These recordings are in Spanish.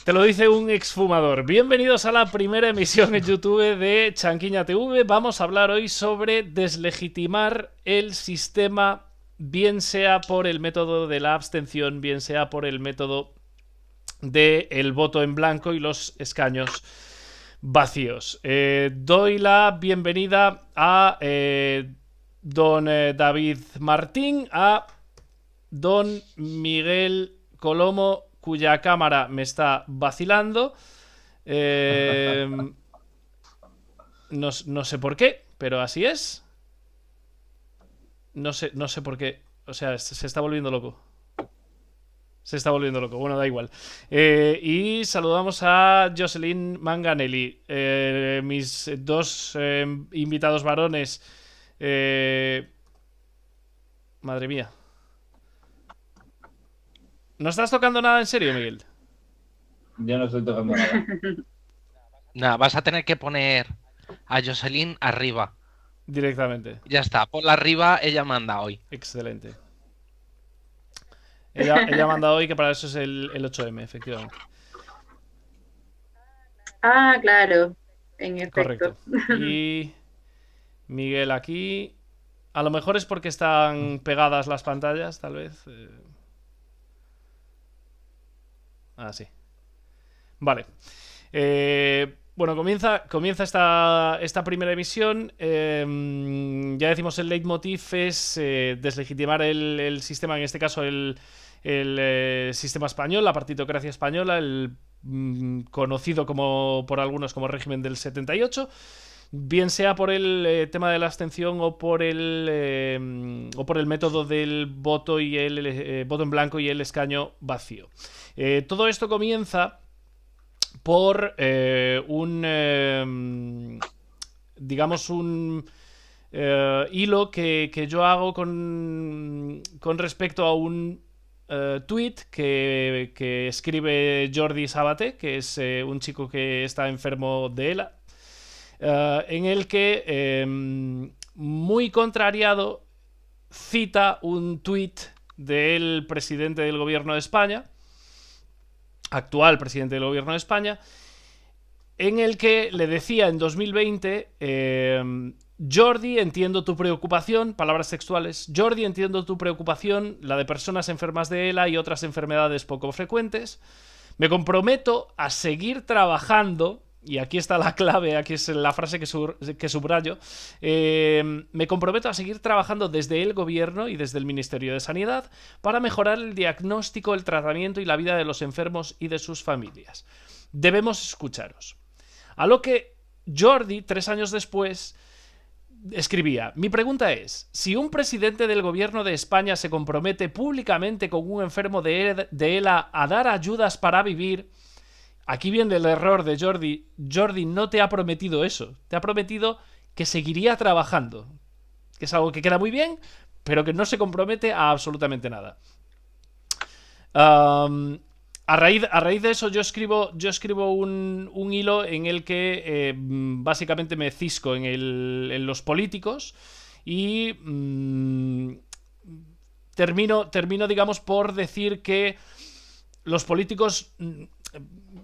Te lo dice un exfumador. Bienvenidos a la primera emisión en YouTube de Chanquiña TV. Vamos a hablar hoy sobre deslegitimar el sistema, bien sea por el método de la abstención, bien sea por el método del voto en blanco y los escaños vacíos. Doy la bienvenida a don David Martín, a don Miguel Colomo, cuya cámara me está vacilando. No sé por qué, pero así es. No sé por qué. O sea, se está volviendo loco. Se está volviendo loco. Bueno, da igual. Y saludamos a Jocelyn Manganelli. Mis dos invitados varones. Madre mía. ¿No estás tocando nada en serio, Miguel? Yo no estoy tocando nada. Nada, vas a tener que poner a Jocelyn arriba. Directamente. Ya está, ponla arriba, ella manda hoy. Excelente. Ella manda hoy que para eso es el 8M, efectivamente. Ah, claro, en efecto. Correcto. Y Miguel aquí. A lo mejor es porque están pegadas las pantallas, tal vez. Sí. Vale. Bueno, comienza esta primera emisión. Ya decimos, el leitmotiv es deslegitimar el sistema, en este caso el sistema español, la partitocracia española, el conocido por algunos como régimen del 78, bien sea por el tema de la abstención o por el método del voto y el voto en blanco y el escaño vacío. Todo esto comienza por un hilo que yo hago con respecto a un tweet que escribe Jordi Sabaté, que es un chico que está enfermo de ELA, en el que, muy contrariado, cita un tweet del presidente del gobierno de España, actual presidente del gobierno de España, en el que le decía en 2020: Jordi, entiendo tu preocupación, palabras textuales, Jordi, entiendo tu preocupación, la de personas enfermas de ELA y otras enfermedades poco frecuentes. Me comprometo a seguir trabajando, y aquí está la clave, aquí es la frase que subrayo, me comprometo a seguir trabajando desde el gobierno y desde el Ministerio de Sanidad para mejorar el diagnóstico, el tratamiento y la vida de los enfermos y de sus familias. Debemos escucharos. A lo que Jordi, 3 años después, escribía: mi pregunta es, si un presidente del gobierno de España se compromete públicamente con un enfermo de ELA a dar ayudas para vivir... Aquí viene el error de Jordi. Jordi no te ha prometido eso. Te ha prometido que seguiría trabajando. Que es algo que queda muy bien, pero que no se compromete a absolutamente nada. A raíz de eso yo escribo un hilo en el que básicamente me cisco en los políticos y termino, digamos, por decir que los políticos...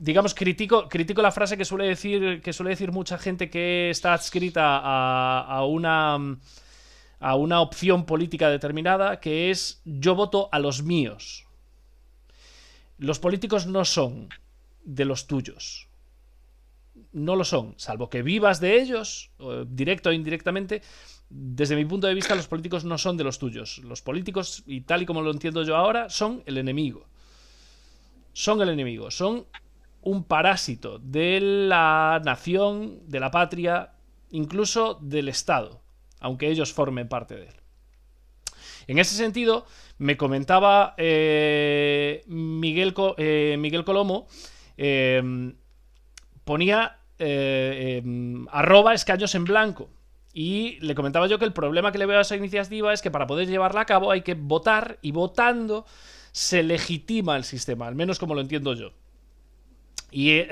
Digamos, critico la frase que suele decir mucha gente que está adscrita a una opción política determinada, que es: yo voto a los míos. Los políticos no son de los tuyos. No lo son, salvo que vivas de ellos, directo o indirectamente. Desde mi punto de vista, los políticos no son de los tuyos. Los políticos, y tal y como lo entiendo yo ahora, son el enemigo. Son el enemigo, son un parásito de la nación, de la patria, incluso del Estado, aunque ellos formen parte de él. En ese sentido, me comentaba Miguel Colomo, ponía @escaños en blanco, y le comentaba yo que el problema que le veo a esa iniciativa es que para poder llevarla a cabo hay que votar, y votando se legitima el sistema, al menos como lo entiendo yo. Y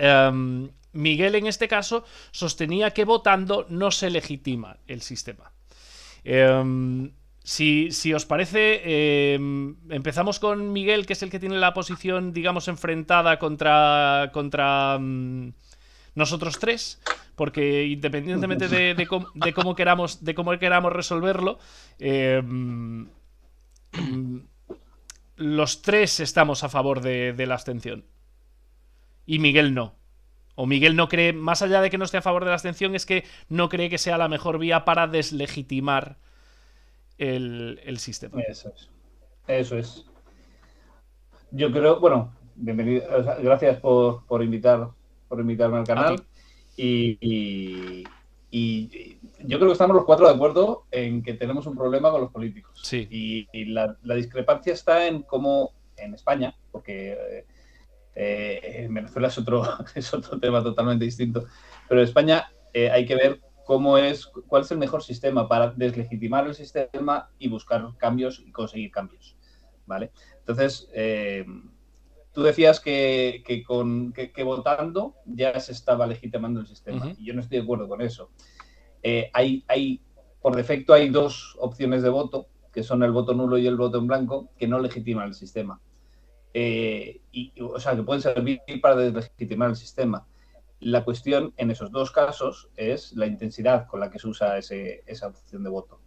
Miguel, en este caso, sostenía que votando no se legitima el sistema. Si os parece, empezamos con Miguel, que es el que tiene la posición, digamos, enfrentada contra nosotros tres, porque independientemente de cómo queramos resolverlo, los tres estamos a favor de la abstención. Y Miguel no. O Miguel no cree, más allá de que no esté a favor de la abstención, es que no cree que sea la mejor vía para deslegitimar el sistema. Eso es. Yo creo, bueno, bienvenido, o sea, gracias por invitarme al canal. Y yo creo que estamos los cuatro de acuerdo en que tenemos un problema con los políticos. Sí. Y la discrepancia está en cómo en España, porque en Venezuela es otro tema totalmente distinto, pero en España hay que ver cuál es el mejor sistema para deslegitimar el sistema y buscar cambios y conseguir cambios, ¿vale? Entonces, tú decías que votando ya se estaba legitimando el sistema. Y yo no estoy de acuerdo con eso. Por defecto hay dos opciones de voto, que son el voto nulo y el voto en blanco, que no legitiman el sistema. O sea, que pueden servir para deslegitimar el sistema. La cuestión en esos dos casos es la intensidad con la que se usa esa opción de voto.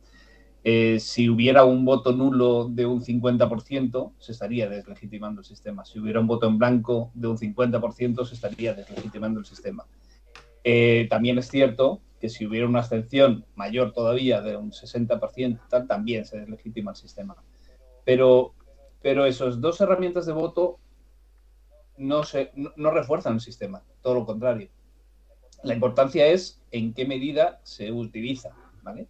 Si hubiera un voto nulo de un 50%, se estaría deslegitimando el sistema. Si hubiera un voto en blanco de un 50%, se estaría deslegitimando el sistema. También es cierto que si hubiera una abstención mayor todavía de un 60%, también se deslegitima el sistema. Pero esas dos herramientas de voto no refuerzan el sistema, todo lo contrario. La importancia es en qué medida se utiliza, ¿vale?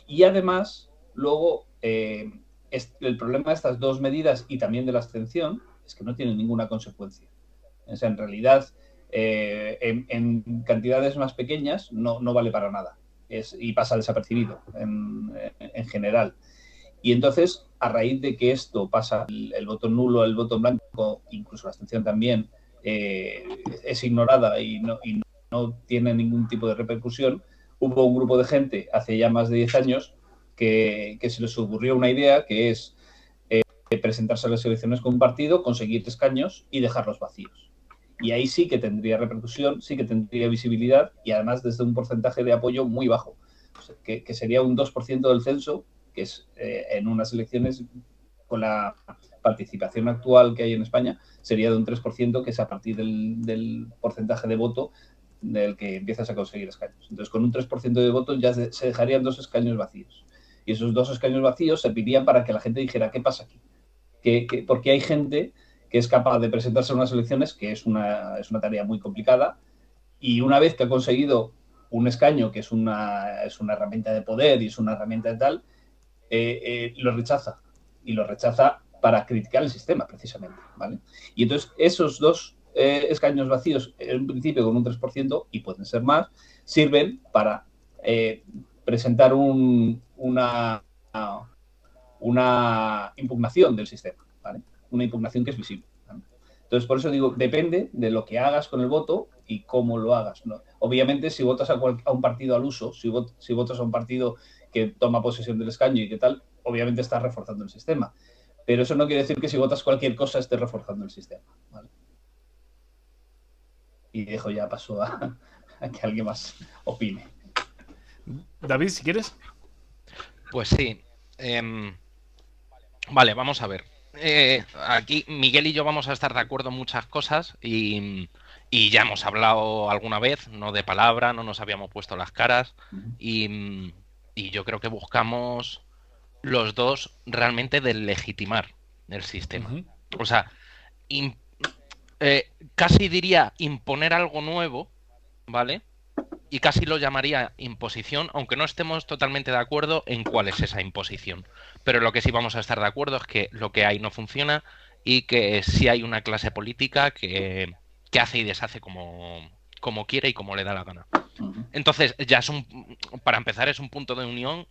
Y además, luego, el problema de estas dos medidas y también de la abstención es que no tienen ninguna consecuencia. O sea, en realidad, en cantidades más pequeñas no vale para nada y pasa desapercibido en general. Y entonces, a raíz de que esto pasa, el voto nulo, el voto en blanco, incluso la abstención también, es ignorada y no tiene ningún tipo de repercusión, hubo un grupo de gente hace ya más de 10 años que se les ocurrió una idea que es presentarse a las elecciones con un partido, conseguir escaños y dejarlos vacíos. Y ahí sí que tendría repercusión, sí que tendría visibilidad y además desde un porcentaje de apoyo muy bajo, o sea, que sería un 2% del censo, que es en unas elecciones con la participación actual que hay en España, sería de un 3%, que es a partir del porcentaje de voto del que empiezas a conseguir escaños. Entonces, con un 3% de votos ya se dejarían 2 escaños vacíos. Y esos 2 escaños vacíos servirían para que la gente dijera, ¿qué pasa aquí? Porque hay gente que es capaz de presentarse a unas elecciones, que es una tarea muy complicada, y una vez que ha conseguido un escaño, que es una herramienta de poder y es una herramienta de tal, lo rechaza. Y lo rechaza para criticar el sistema, precisamente, ¿vale? Y entonces esos 2 escaños vacíos, en principio con un 3%, y pueden ser más, sirven para presentar una impugnación del sistema, ¿vale? Una impugnación que es visible, ¿vale? Entonces, por eso digo, depende de lo que hagas con el voto y cómo lo hagas, ¿no? Obviamente, si votas a un partido al uso, si votas a un partido que toma posesión del escaño y qué tal, obviamente estás reforzando el sistema. Pero eso no quiere decir que si votas cualquier cosa estés reforzando el sistema, ¿vale? Y dejo ya paso a que alguien más opine. David, si quieres. Pues sí. Vale, vamos a ver. Aquí Miguel y yo vamos a estar de acuerdo en muchas cosas y ya hemos hablado alguna vez, no de palabra, no nos habíamos puesto las caras y yo creo que buscamos los dos realmente deslegitimar el sistema. O sea, casi diría imponer algo nuevo, ¿vale? Y casi lo llamaría imposición, aunque no estemos totalmente de acuerdo en cuál es esa imposición. Pero lo que sí vamos a estar de acuerdo es que lo que hay no funciona y que sí hay una clase política que hace y deshace como quiere y como le da la gana. Entonces, ya para empezar, es un punto de unión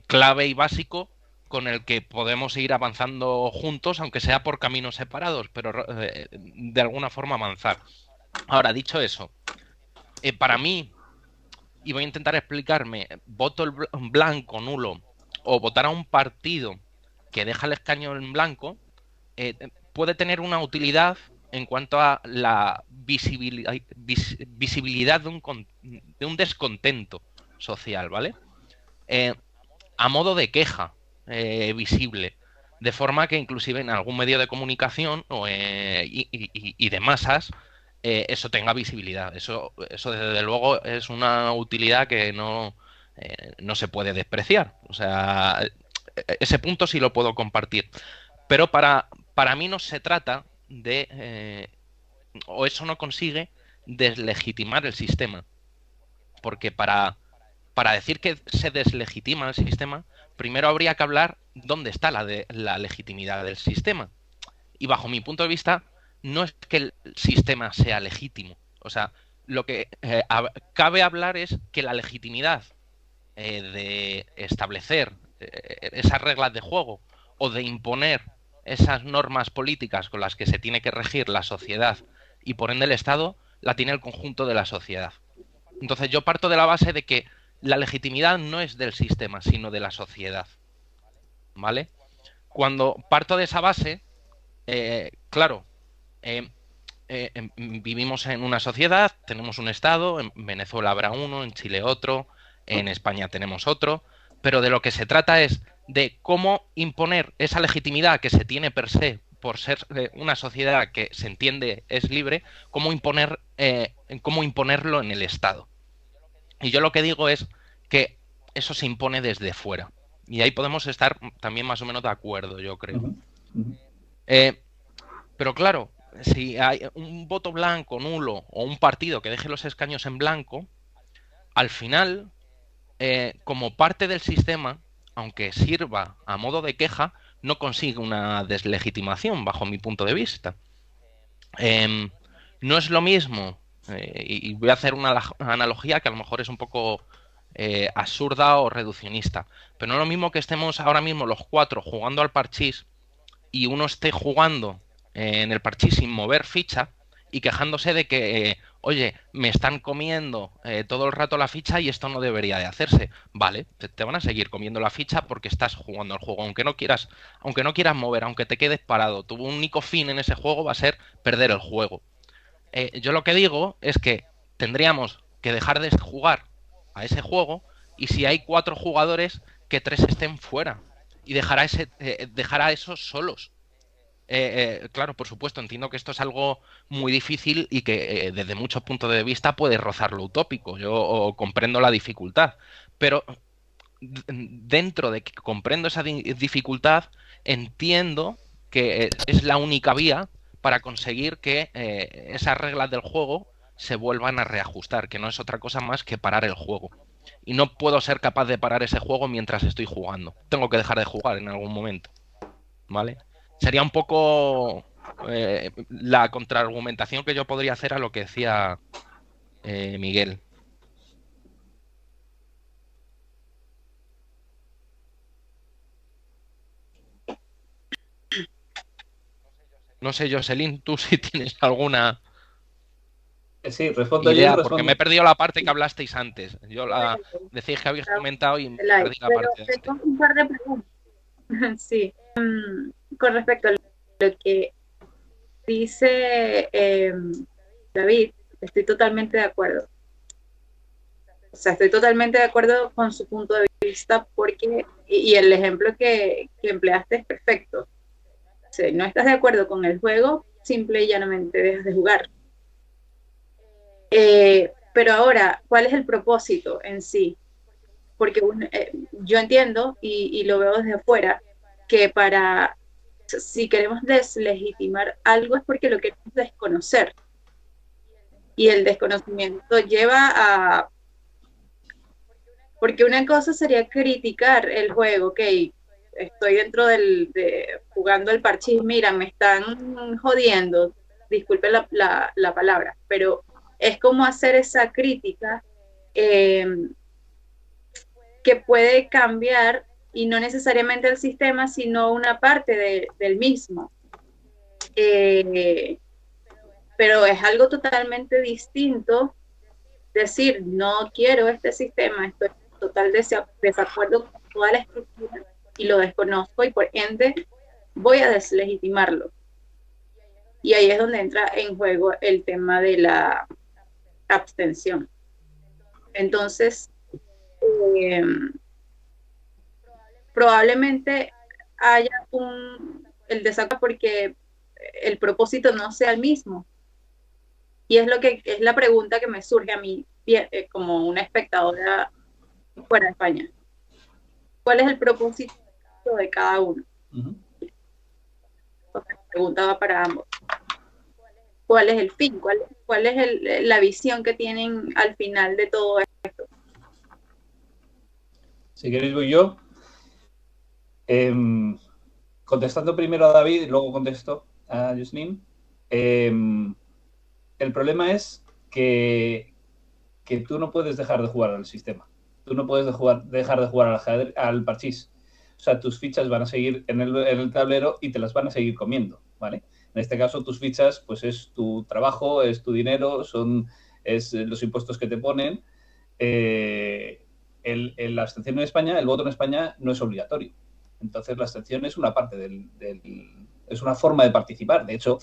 clave y básico con el que podemos ir avanzando juntos, aunque sea por caminos separados, pero de alguna forma avanzar. Ahora, dicho eso, para mí, y voy a intentar explicarme, voto blanco, nulo o votar a un partido que deja el escaño en blanco puede tener una utilidad en cuanto a la visibilidad de un descontento social, ¿vale? A modo de queja visible, de forma que inclusive en algún medio de comunicación y de masas eso tenga visibilidad. Eso desde luego es una utilidad que no se puede despreciar. O sea, ese punto sí lo puedo compartir. Pero para mí no se trata de... o eso no consigue deslegitimar el sistema. Porque para decir que se deslegitima el sistema, primero habría que hablar dónde está la legitimidad del sistema. Y bajo mi punto de vista, no es que el sistema sea legítimo. O sea, lo que cabe hablar es que la legitimidad de establecer esas reglas de juego o de imponer esas normas políticas con las que se tiene que regir la sociedad y por ende el Estado, la tiene el conjunto de la sociedad. Entonces yo parto de la base de que la legitimidad no es del sistema, sino de la sociedad. ¿Vale? Cuando parto de esa base, claro, vivimos en una sociedad, tenemos un Estado, en Venezuela habrá uno, en Chile otro, en España tenemos otro, pero de lo que se trata es de cómo imponer esa legitimidad que se tiene per se por ser una sociedad que se entiende es libre, cómo imponerlo en el Estado. Y yo lo que digo es que eso se impone desde fuera. Y ahí podemos estar también más o menos de acuerdo, yo creo. Pero claro, si hay un voto blanco, nulo, o un partido que deje los escaños en blanco, al final, como parte del sistema, aunque sirva a modo de queja, no consigue una deslegitimación, bajo mi punto de vista. No es lo mismo, y voy a hacer una analogía que a lo mejor es un poco absurda o reduccionista, pero no es lo mismo que estemos ahora mismo los cuatro jugando al parchís y uno esté jugando en el parchís sin mover ficha y quejándose de que, oye, me están comiendo todo el rato la ficha y esto no debería de hacerse. Vale, te van a seguir comiendo la ficha porque estás jugando al juego, aunque no quieras mover, aunque te quedes parado. Tu único fin en ese juego va a ser perder el juego. Yo lo que digo es que tendríamos que dejar de jugar a ese juego y si hay 4 jugadores, que 3 estén fuera y dejar a esos solos. Claro, por supuesto, entiendo que esto es algo muy difícil y que desde muchos puntos de vista puede rozar lo utópico. Yo comprendo la dificultad, pero dentro de que comprendo esa dificultad, entiendo que es la única vía para conseguir que esas reglas del juego se vuelvan a reajustar, que no es otra cosa más que parar el juego. Y no puedo ser capaz de parar ese juego mientras estoy jugando. Tengo que dejar de jugar en algún momento. ¿Vale? Sería un poco la contraargumentación que yo podría hacer a lo que decía Miguel. No sé, Jocelyn, tú si tienes alguna Sí, respondo idea, yo. porque me he perdido la parte que hablasteis antes. Decíais que habías comentado y me perdí la parte de antes. Un par de preguntas. Sí. Con respecto a lo que dice David, estoy totalmente de acuerdo. O sea, estoy totalmente de acuerdo con su punto de vista porque, y el ejemplo que empleaste es perfecto. Si no estás de acuerdo con el juego, simple y llanamente dejas de jugar. Pero ahora, ¿cuál es el propósito en sí? Porque yo entiendo y lo veo desde afuera, que si queremos deslegitimar algo es porque lo queremos desconocer. Y el desconocimiento lleva a... Porque una cosa sería criticar el juego, ok, estoy dentro jugando el parchís, mira, me están jodiendo, disculpen la palabra, pero es como hacer esa crítica que puede cambiar y no necesariamente el sistema, sino una parte del mismo. Pero es algo totalmente distinto decir, no quiero este sistema, estoy en total desacuerdo toda la estructura y lo desconozco y por ende voy a deslegitimarlo. Y ahí es donde entra en juego el tema de la abstención. Entonces, probablemente haya el desacuerdo porque el propósito no sea el mismo. Y es la pregunta que me surge a mí como una espectadora fuera de España. ¿Cuál es el propósito de cada uno? La pregunta va para ambos. ¿Cuál es el fin? ¿Cuál es la visión que tienen al final de todo esto? Si queréis voy yo. Contestando primero a David y luego contesto a Yasmin. El problema es que tú no puedes dejar de jugar al sistema. Tú no puedes dejar de jugar al parchís. O sea, tus fichas van a seguir en el tablero y te las van a seguir comiendo, ¿vale? En este caso, tus fichas, pues es tu trabajo, es tu dinero, es los impuestos que te ponen. La abstención en España, el voto en España no es obligatorio. Entonces, la abstención es una parte es una forma de participar. De hecho,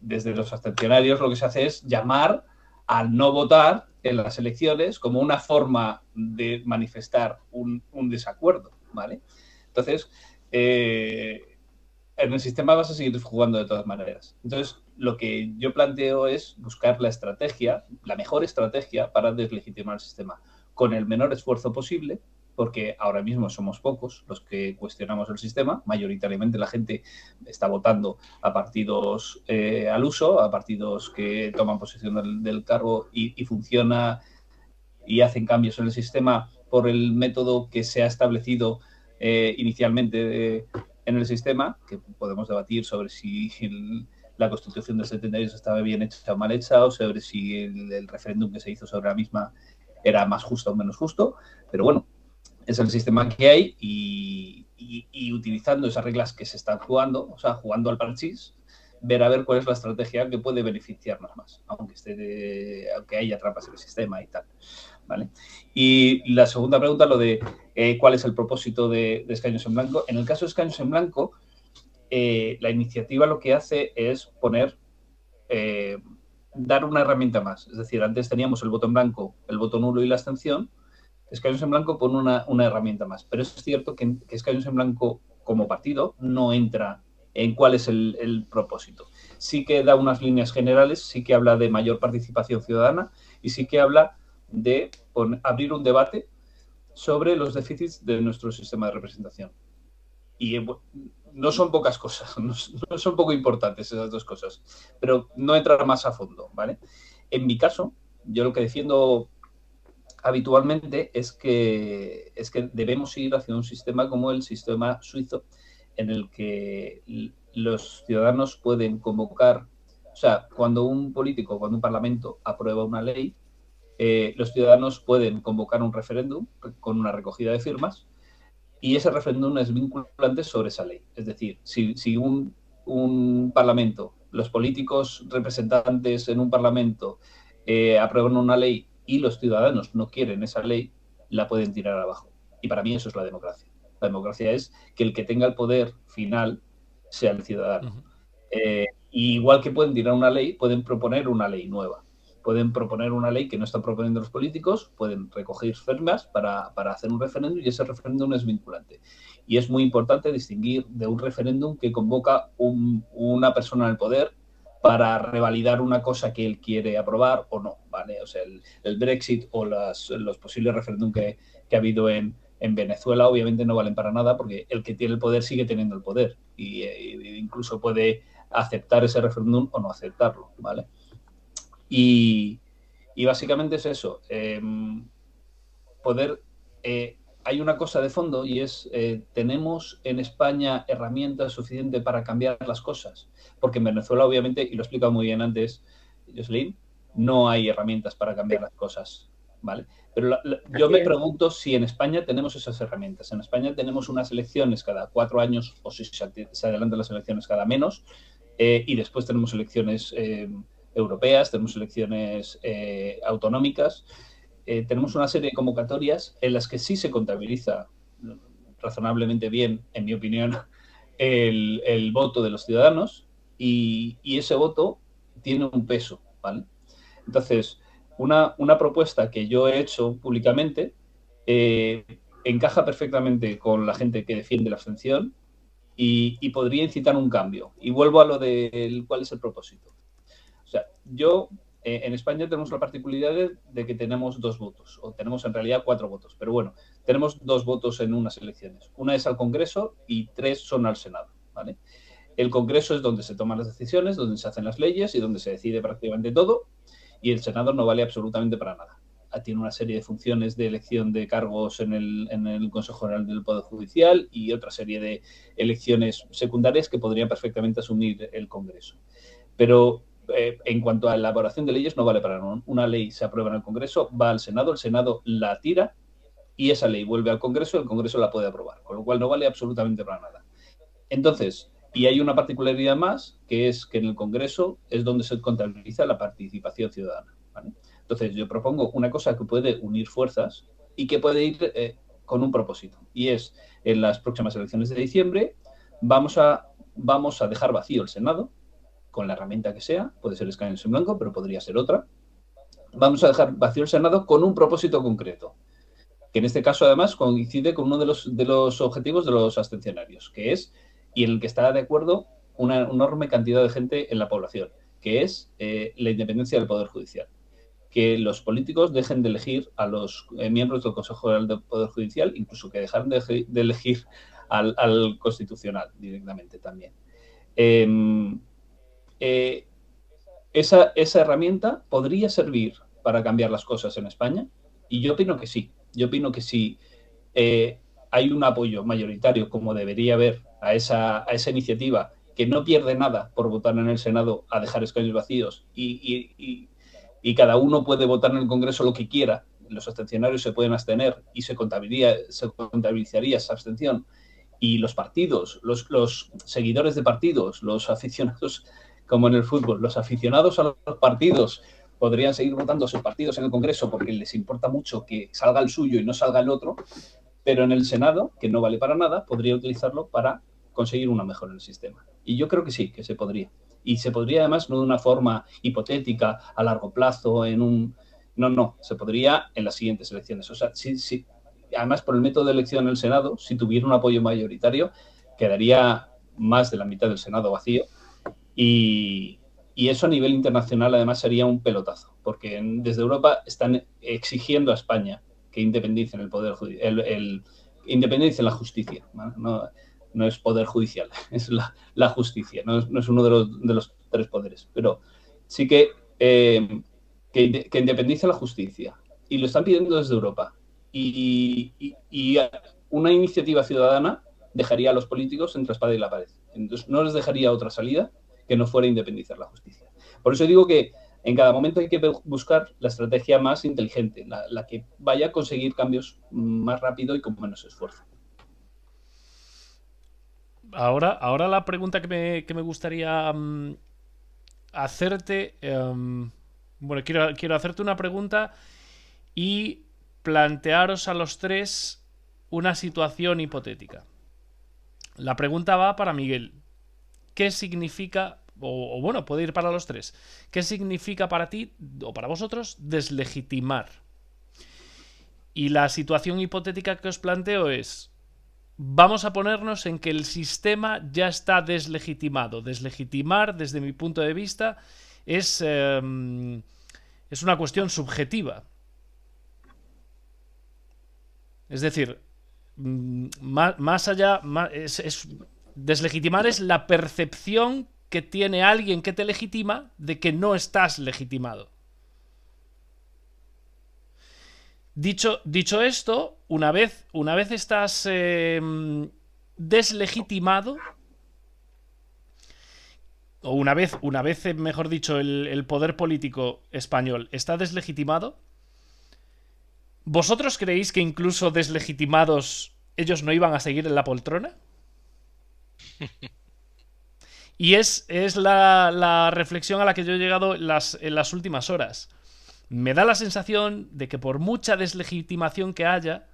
desde los abstencionarios lo que se hace es llamar al no votar en las elecciones como una forma de manifestar un desacuerdo, ¿vale? Entonces, en el sistema vas a seguir jugando de todas maneras. Entonces, lo que yo planteo es buscar la mejor estrategia para deslegitimar el sistema con el menor esfuerzo posible, porque ahora mismo somos pocos los que cuestionamos el sistema. Mayoritariamente la gente está votando a partidos al uso, a partidos que toman posesión del cargo y funciona y hacen cambios en el sistema por el método que se ha establecido inicialmente en el sistema, que podemos debatir sobre si la Constitución del 78 estaba bien hecha o mal hecha, o sobre si el referéndum que se hizo sobre la misma era más justo o menos justo, pero bueno, es el sistema que hay y utilizando esas reglas que se están jugando, o sea, jugando al parchís, ver a ver cuál es la estrategia que puede beneficiarnos más, aunque haya trampas en el sistema y tal, ¿vale? Y la segunda pregunta, lo de cuál es el propósito de escaños en blanco. En el caso de escaños en blanco, la iniciativa lo que hace es dar una herramienta más. Es decir, antes teníamos el voto en blanco, el voto nulo y la abstención. Escaños en blanco pone una herramienta más. Pero es cierto que Escaños en blanco como partido no entra en cuál es el propósito. Sí que da unas líneas generales, sí que habla de mayor participación ciudadana y sí que habla de abrir un debate sobre los déficits de nuestro sistema de representación. Y no son pocas cosas, no son poco importantes esas dos cosas, pero no entrar más a fondo, ¿vale? En mi caso, yo lo que defiendo habitualmente es que debemos ir hacia un sistema como el sistema suizo, en el que los ciudadanos pueden convocar, o sea, cuando un parlamento aprueba una ley, los ciudadanos pueden convocar un referéndum con una recogida de firmas y ese referéndum es vinculante sobre esa ley. Es decir, si un parlamento, los políticos representantes en un parlamento aprueban una ley y los ciudadanos no quieren esa ley, la pueden tirar abajo. Y para mí eso es la democracia. La democracia es que el que tenga el poder final sea el ciudadano. Igual que pueden tirar una ley, pueden proponer una ley nueva. Pueden proponer una ley que no están proponiendo los políticos, pueden recoger firmas para hacer un referéndum y ese referéndum es vinculante. Y es muy importante distinguir de un referéndum que convoca una persona en el poder para revalidar una cosa que él quiere aprobar o no, ¿vale? O sea, el Brexit o los posibles referéndum que ha habido en Venezuela obviamente no valen para nada porque el que tiene el poder sigue teniendo el poder y incluso puede aceptar ese referéndum o no aceptarlo, ¿vale? Y básicamente es eso, hay una cosa de fondo y es, ¿tenemos en España herramientas suficientes para cambiar las cosas? Porque en Venezuela, obviamente, y lo he explicado muy bien antes, Jocelyn, no hay herramientas para cambiar las cosas, ¿vale? Pero yo me pregunto si en España tenemos esas herramientas. En España tenemos unas elecciones cada 4 años, o si se adelantan las elecciones cada menos, y después tenemos elecciones europeas, tenemos elecciones autonómicas. Tenemos una serie de convocatorias en las que sí se contabiliza razonablemente bien, en mi opinión, el voto de los ciudadanos y ese voto tiene un peso, ¿vale? Entonces, una propuesta que yo he hecho públicamente encaja perfectamente con la gente que defiende la abstención y podría incitar un cambio. Y vuelvo a lo de cuál es el propósito. O sea, en España tenemos la particularidad de que tenemos 2 votos, o tenemos en realidad 4 votos, pero bueno, tenemos 2 votos en unas elecciones. Una es al Congreso y 3 son al Senado, ¿vale? El Congreso es donde se toman las decisiones, donde se hacen las leyes y donde se decide prácticamente todo, y el Senado no vale absolutamente para nada. Tiene una serie de funciones de elección de cargos en el Consejo General del Poder Judicial y otra serie de elecciones secundarias que podría perfectamente asumir el Congreso. Pero en cuanto a elaboración de leyes, no vale para nada. Una ley se aprueba en el Congreso, va al Senado, el Senado la tira y esa ley vuelve al Congreso, el Congreso la puede aprobar, con lo cual no vale absolutamente para nada. Entonces, y hay una particularidad más, que es que en el Congreso es donde se contabiliza la participación ciudadana, ¿vale? Entonces, yo propongo una cosa que puede unir fuerzas y que puede ir con un propósito. Y es, en las próximas elecciones de diciembre, vamos a dejar vacío el Senado, con la herramienta que sea, puede ser escaños en blanco, pero podría ser otra. Vamos a dejar vacío el Senado con un propósito concreto, que en este caso, además, coincide con uno de los objetivos de los abstencionarios, que es, y en el que está de acuerdo una enorme cantidad de gente en la población, que es la independencia del Poder Judicial. Que los políticos dejen de elegir a los miembros del Consejo General del Poder Judicial, incluso que dejaran de elegir al Constitucional directamente también. Esa herramienta podría servir para cambiar las cosas en España y yo opino que sí. Yo opino que si hay un apoyo mayoritario, como debería haber, a esa iniciativa, que no pierde nada por votar en el Senado a dejar escaños vacíos y cada uno puede votar en el Congreso lo que quiera, los abstencionarios se pueden abstener y se contabilizaría esa abstención, y los partidos, los seguidores de partidos, los aficionados, como en el fútbol, los aficionados a los partidos podrían seguir votando a sus partidos en el Congreso porque les importa mucho que salga el suyo y no salga el otro, pero en el Senado, que no vale para nada, podría utilizarlo para conseguir una mejora en el sistema. Y yo creo que sí, que se podría. Y se podría, además, no de una forma hipotética, a largo plazo, No, se podría en las siguientes elecciones. O sea, sí. Además, por el método de elección en el Senado, si tuviera un apoyo mayoritario, quedaría más de la mitad del Senado vacío. Y eso a nivel internacional, además, sería un pelotazo. Porque desde Europa están exigiendo a España que independicen el poder judicial, independicen la justicia, ¿no? No es poder judicial, es la justicia, no es uno de los 3 poderes, pero sí que independice la justicia. Y lo están pidiendo desde Europa. Y una iniciativa ciudadana dejaría a los políticos entre la espada y la pared. Entonces no les dejaría otra salida que no fuera independizar la justicia. Por eso digo que en cada momento hay que buscar la estrategia más inteligente, la que vaya a conseguir cambios más rápido y con menos esfuerzo. Ahora la pregunta que me gustaría hacerte... bueno, quiero hacerte una pregunta y plantearos a los 3 una situación hipotética. La pregunta va para Miguel. ¿Qué significa, o bueno, puede ir para los 3, qué significa para ti o para vosotros deslegitimar? Y la situación hipotética que os planteo es: vamos a ponernos en que el sistema ya está deslegitimado. Deslegitimar, desde mi punto de vista, es una cuestión subjetiva. Es decir, más allá, deslegitimar es la percepción que tiene alguien que te legitima de que no estás legitimado. Dicho esto, una vez estás deslegitimado, o una vez, mejor dicho, el poder político español está deslegitimado, ¿vosotros creéis que incluso deslegitimados ellos no iban a seguir en la poltrona? Y es la reflexión a la que yo he llegado en las últimas horas. Me da la sensación de que por mucha deslegitimación que haya,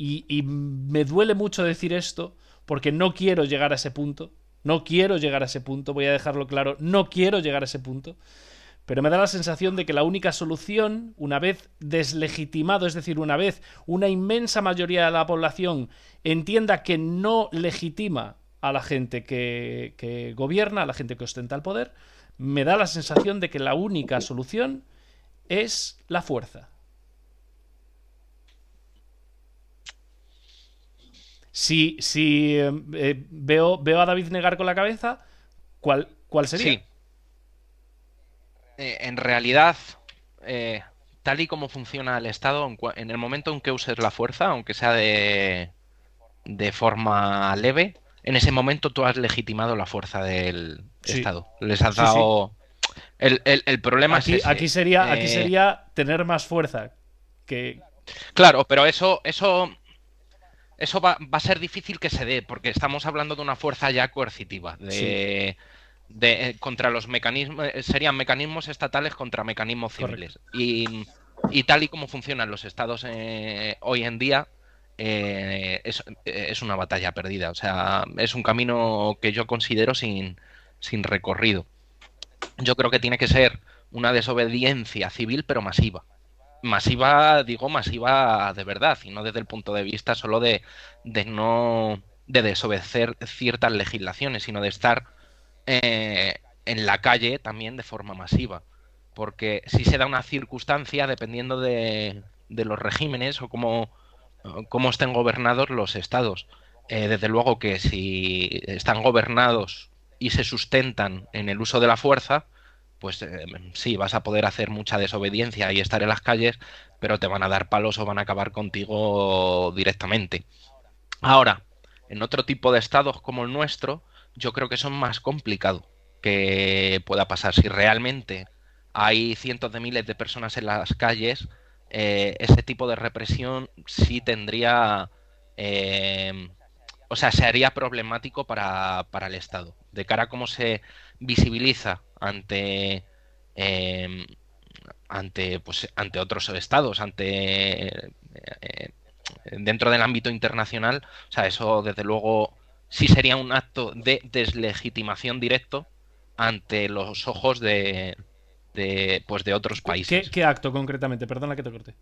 y me duele mucho decir esto porque no quiero llegar a ese punto. No quiero llegar a ese punto, voy a dejarlo claro, no quiero llegar a ese punto. Pero me da la sensación de que la única solución, una vez deslegitimado, es decir, una vez una inmensa mayoría de la población entienda que no legitima a la gente que gobierna, a la gente que ostenta el poder, me da la sensación de que la única solución es la fuerza. Si veo a David negar con la cabeza, ¿cuál sería? Sí. En realidad, tal y como funciona el Estado, en el momento en que uses la fuerza, aunque sea de forma leve, en ese momento tú has legitimado la fuerza del Estado. Les has dado... Sí. El problema aquí, es ese. Aquí sería tener más fuerza. Claro, pero eso va a ser difícil que se dé, porque estamos hablando de una fuerza ya coercitiva, contra los mecanismos, serían mecanismos estatales contra mecanismos civiles. Y tal y como funcionan los estados hoy en día, es una batalla perdida. O sea, es un camino que yo considero sin recorrido. Yo creo que tiene que ser una desobediencia civil, pero masiva. Masiva, digo masiva de verdad, y no desde el punto de vista solo de desobedecer ciertas legislaciones, sino de estar en la calle también de forma masiva. Porque si se da una circunstancia, dependiendo de los regímenes o cómo estén gobernados los estados, desde luego que si están gobernados y se sustentan en el uso de la fuerza, pues sí, vas a poder hacer mucha desobediencia y estar en las calles, pero te van a dar palos o van a acabar contigo directamente. Ahora, en otro tipo de estados como el nuestro, yo creo que eso es más complicado que pueda pasar. Si realmente hay cientos de miles de personas en las calles, ese tipo de represión sí tendría... o sea, se haría problemático para el Estado. De cara a cómo se visibiliza ante otros estados, dentro del ámbito internacional, o sea, eso desde luego sí sería un acto de deslegitimación directo ante los ojos de otros países. ¿Qué acto concretamente? Perdona que te corte.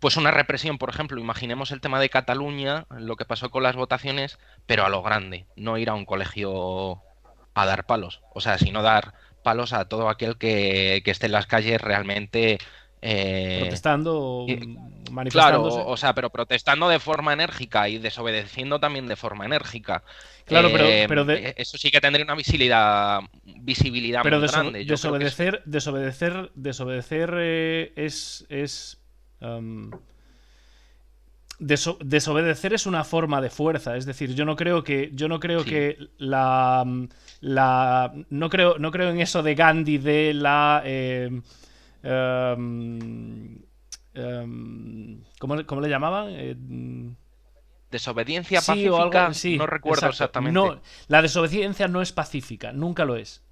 Pues una represión, por ejemplo, imaginemos el tema de Cataluña, lo que pasó con las votaciones, pero a lo grande, no ir a un colegio a dar palos, o sea, sino dar palos a todo aquel que esté en las calles realmente protestando o manifestándose. Claro, o sea, pero protestando de forma enérgica y desobedeciendo también de forma enérgica. Claro, pero eso sí que tendría una visibilidad pero muy grande. Desobedecer desobedecer es una forma de fuerza. Es decir, yo no creo que no creo en eso de Gandhi de la ¿cómo le llamaban? Desobediencia pacífica, o algo, sí, no recuerdo exactamente. No, la desobediencia no es pacífica, nunca lo es.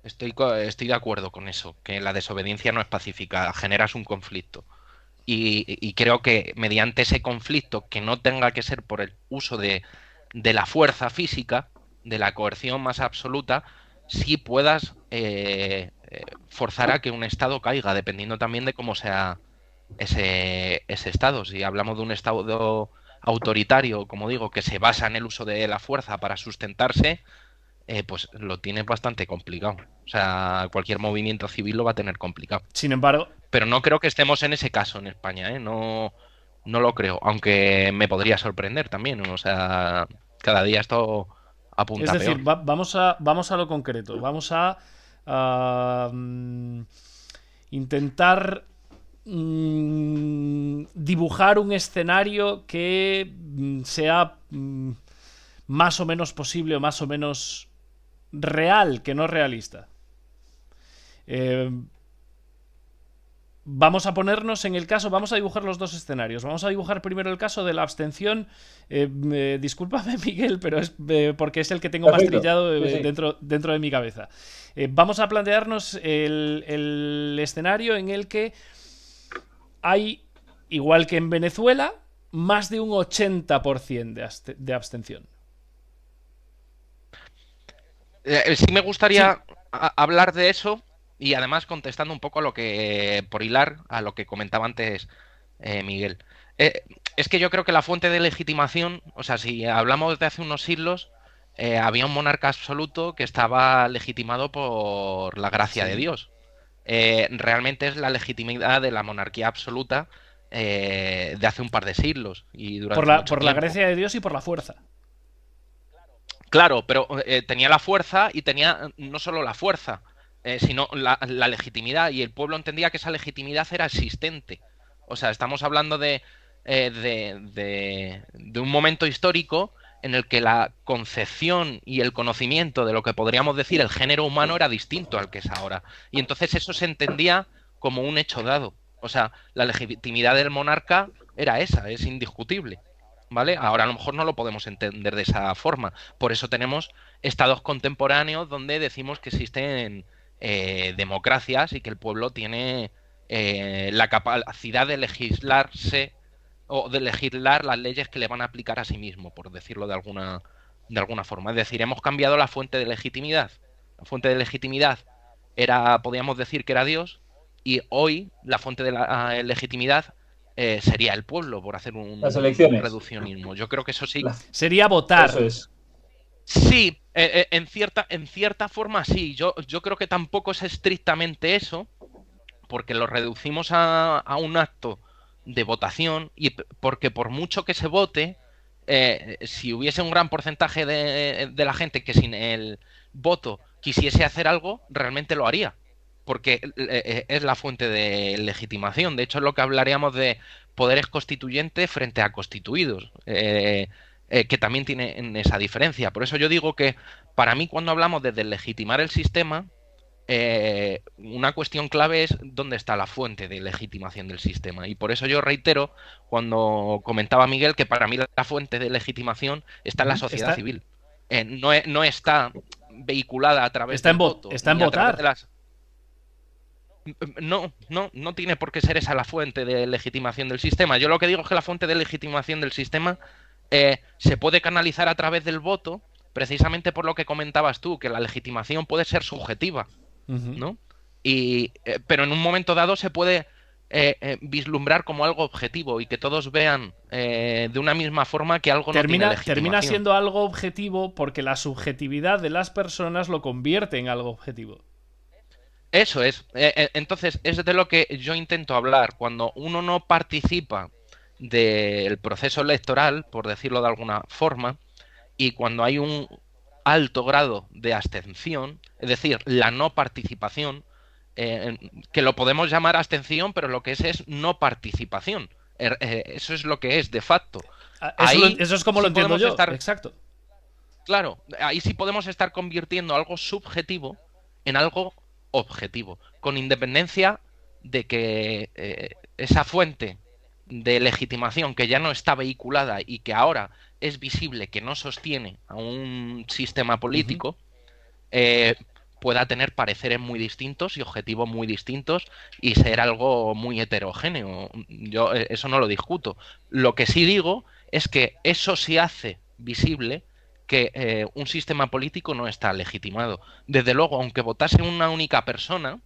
Estoy de acuerdo con eso, que la desobediencia no es pacífica, generas un conflicto. Y creo que mediante ese conflicto, que no tenga que ser por el uso de la fuerza física, de la coerción más absoluta, sí puedas forzar a que un Estado caiga, dependiendo también de cómo sea ese Estado. Si hablamos de un Estado autoritario, como digo, que se basa en el uso de la fuerza para sustentarse, pues lo tiene bastante complicado. O sea, cualquier movimiento civil lo va a tener complicado. Sin embargo... Pero no creo que estemos en ese caso en España, ¿eh? No lo creo, aunque me podría sorprender también. O sea, cada día esto apunta peor. Es decir, vamos a lo concreto. Vamos a intentar dibujar un escenario que sea más o menos posible o más o menos real, que no realista. Vamos a ponernos en el caso, vamos a dibujar los dos escenarios. Vamos a dibujar primero el caso de la abstención. Discúlpame, Miguel, pero es porque es el que tengo más trillado dentro de mi cabeza. Vamos a plantearnos el escenario en el que hay igual que en Venezuela, más de un 80% de abstención. Sí me gustaría hablar de eso y además contestando un poco a lo que, por hilar, a lo que comentaba antes Miguel. Es que yo creo que la fuente de legitimación, o sea, si hablamos de hace unos siglos, había un monarca absoluto que estaba legitimado por la gracia de Dios. Realmente es la legitimidad de la monarquía absoluta de hace un par de siglos. Y durante por la gracia de Dios y por la fuerza. Claro, pero tenía la fuerza y tenía no solo la fuerza, sino la legitimidad. Y el pueblo entendía que esa legitimidad era existente. O sea, estamos hablando de un momento histórico en el que la concepción y el conocimiento de lo que podríamos decir el género humano era distinto al que es ahora. Y entonces eso se entendía como un hecho dado. O sea, la legitimidad del monarca era esa, es indiscutible. ¿Vale? Ahora a lo mejor no lo podemos entender de esa forma. Por eso tenemos estados contemporáneos donde decimos que existen democracias y que el pueblo tiene la capacidad de legislarse o de legislar las leyes que le van a aplicar a sí mismo, por decirlo de alguna forma. Es decir, hemos cambiado la fuente de legitimidad. La fuente de legitimidad podríamos decir que era Dios, y hoy la fuente de la legitimidad sería el pueblo, por hacer un reduccionismo. Yo creo que eso sí. Sería votar. Eso es. Sí, en cierta forma sí. Yo creo que tampoco es estrictamente eso, porque lo reducimos a un acto de votación, y porque por mucho que se vote, si hubiese un gran porcentaje de la gente que sin el voto quisiese hacer algo, realmente lo haría. Porque es la fuente de legitimación. De hecho, es lo que hablaríamos de poderes constituyentes frente a constituidos, que también tienen esa diferencia. Por eso yo digo que, para mí, cuando hablamos de deslegitimar el sistema, una cuestión clave es dónde está la fuente de legitimación del sistema. Y por eso yo reitero, cuando comentaba Miguel, que para mí la fuente de legitimación está en la sociedad civil. No está vehiculada a través del voto. Está en votar. No tiene por qué ser esa la fuente de legitimación del sistema. Yo lo que digo es que la fuente de legitimación del sistema se puede canalizar a través del voto, precisamente por lo que comentabas tú, que la legitimación puede ser subjetiva, ¿no? Pero en un momento dado se puede vislumbrar como algo objetivo y que todos vean de una misma forma que algo no tiene legitimación. Termina siendo algo objetivo porque la subjetividad de las personas lo convierte en algo objetivo. Eso es. Entonces, es de lo que yo intento hablar. Cuando uno no participa del proceso electoral, por decirlo de alguna forma, y cuando hay un alto grado de abstención, es decir, la no participación, que lo podemos llamar abstención, pero lo que es no participación. Eso es lo que es, de facto. Eso es como lo entiendo yo. Exacto. Claro, ahí sí podemos estar convirtiendo algo subjetivo en algo objetivo, con independencia de que esa fuente de legitimación que ya no está vehiculada y que ahora es visible que no sostiene a un sistema político, pueda tener pareceres muy distintos y objetivos muy distintos y ser algo muy heterogéneo. Yo eso no lo discuto. Lo que sí digo es que eso sí hace visible que un sistema político no está legitimado. Desde luego, aunque votase una única persona,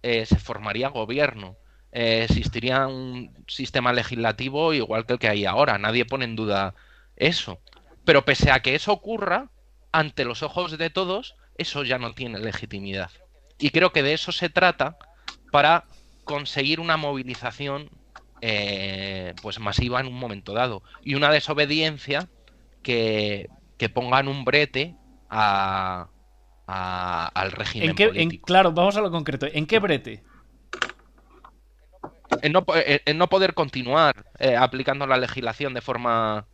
se formaría gobierno. Existiría un sistema legislativo igual que el que hay ahora. Nadie pone en duda eso. Pero pese a que eso ocurra, ante los ojos de todos, eso ya no tiene legitimidad. Y creo que de eso se trata para conseguir una movilización pues masiva en un momento dado. Y una desobediencia que pongan un brete al régimen político. Claro, vamos a lo concreto. ¿En qué brete? En no poder continuar aplicando la legislación de forma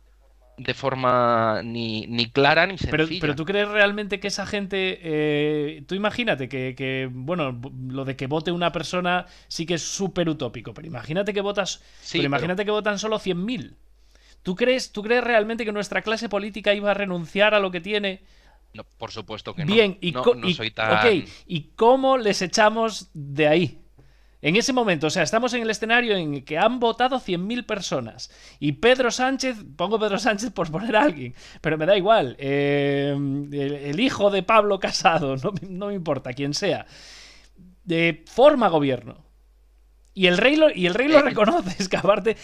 ni clara ni sencilla. Pero ¿tú crees realmente que esa gente... tú imagínate que, bueno, lo de que vote una persona sí que es súper utópico, pero imagínate que votas... Sí, pero imagínate que votan solo 100.000. ¿Tú crees realmente que nuestra clase política iba a renunciar a lo que tiene? No, por supuesto que no. Bien, no soy tan... ¿y cómo les echamos de ahí? En ese momento, o sea, estamos en el escenario en el que han votado 100.000 personas. Y Pedro Sánchez, pongo Pedro Sánchez por poner a alguien, pero me da igual. El hijo de Pablo Casado, no me importa, quien sea. Forma gobierno. Y el rey lo reconoce. Es que aparte,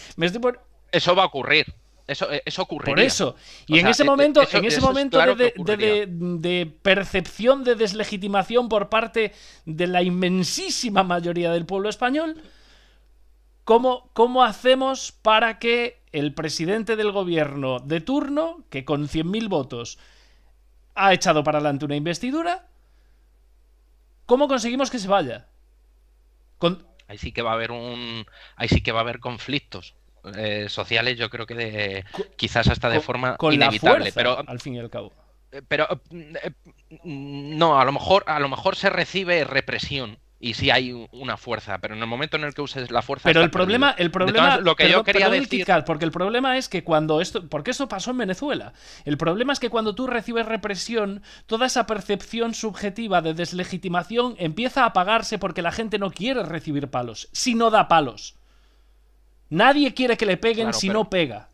Eso va a ocurrir. Eso ocurriría. Por eso. Y en ese momento, claro, de percepción de deslegitimación por parte de la inmensísima mayoría del pueblo español, ¿cómo hacemos para que el presidente del gobierno de turno, que con 100.000 votos ha echado para adelante una investidura, cómo conseguimos que se vaya? Ahí sí que va a haber conflictos sociales, yo creo que quizás hasta de forma inevitable, la fuerza, pero al fin y al cabo. Pero no, a lo mejor se recibe represión y sí hay una fuerza, pero en el momento en el que uses la fuerza. Pero el problema, lo que yo quería decir, porque el problema es que porque eso pasó en Venezuela. El problema es que cuando tú recibes represión, toda esa percepción subjetiva de deslegitimación empieza a apagarse porque la gente no quiere recibir palos, si no da palos. Nadie quiere que le peguen, claro, si no pega.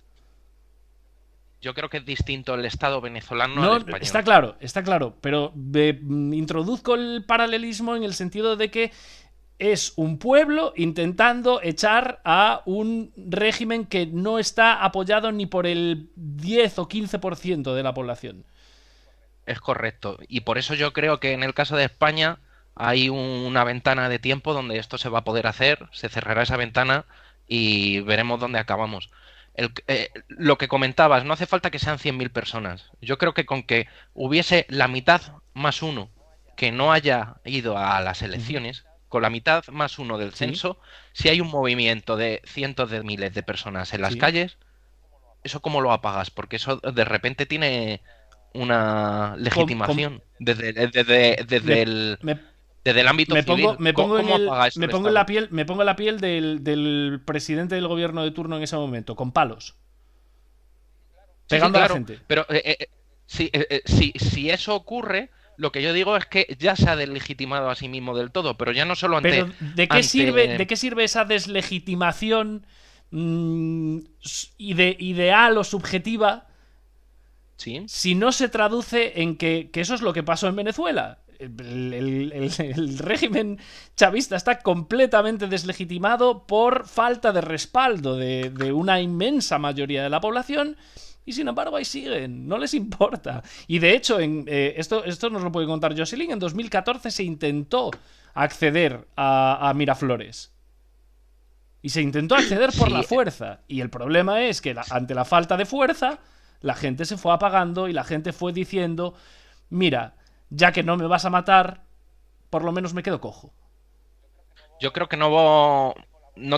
Yo creo que es distinto el Estado venezolano al español. Está claro, pero introduzco el paralelismo en el sentido de que es un pueblo intentando echar a un régimen que no está apoyado ni por el 10 o 15% de la población. Es correcto, y por eso yo creo que en el caso de España hay una ventana de tiempo donde esto se va a poder hacer, se cerrará esa ventana y veremos dónde acabamos. Lo que comentabas, no hace falta que sean 100.000 personas. Yo creo que con que hubiese la mitad más uno que no haya ido a las elecciones, con la mitad más uno del censo, si hay un movimiento de cientos de miles de personas en las calles, ¿eso cómo lo apagas? Porque eso de repente tiene una legitimación desde el ámbito civil. Me pongo en la piel del presidente del gobierno de turno en ese momento, con palos. Pegando a la gente. Pero si eso ocurre, lo que yo digo es que ya se ha deslegitimado a sí mismo del todo, pero ya no solo ante... Pero ¿de qué sirve esa deslegitimación ideal o subjetiva si no se traduce en que eso es lo que pasó en Venezuela? El régimen chavista está completamente deslegitimado por falta de respaldo de una inmensa mayoría de la población, y sin embargo ahí siguen, no les importa. Y de hecho, esto nos lo puede contar Jocelyn, en 2014 se intentó acceder a Miraflores. Y se intentó acceder por la fuerza. Y el problema es que ante la falta de fuerza, la gente se fue apagando y la gente fue diciendo: mira, ya que no me vas a matar, por lo menos me quedo cojo. Yo creo que no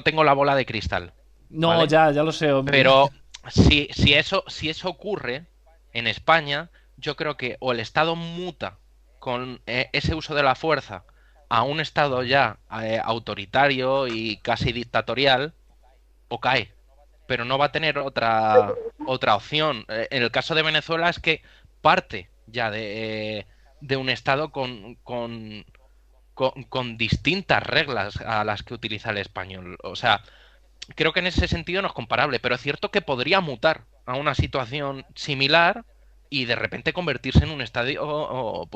tengo la bola de cristal. No, ¿vale? ya lo sé, hombre. Pero si eso ocurre en España, yo creo que o el Estado muta con ese uso de la fuerza a un Estado ya autoritario y casi dictatorial, o cae. Pero no va a tener otra opción. En el caso de Venezuela es que parte ya de un Estado con distintas reglas a las que utiliza el español. O sea, creo que en ese sentido no es comparable, pero es cierto que podría mutar a una situación similar y de repente convertirse en un Estado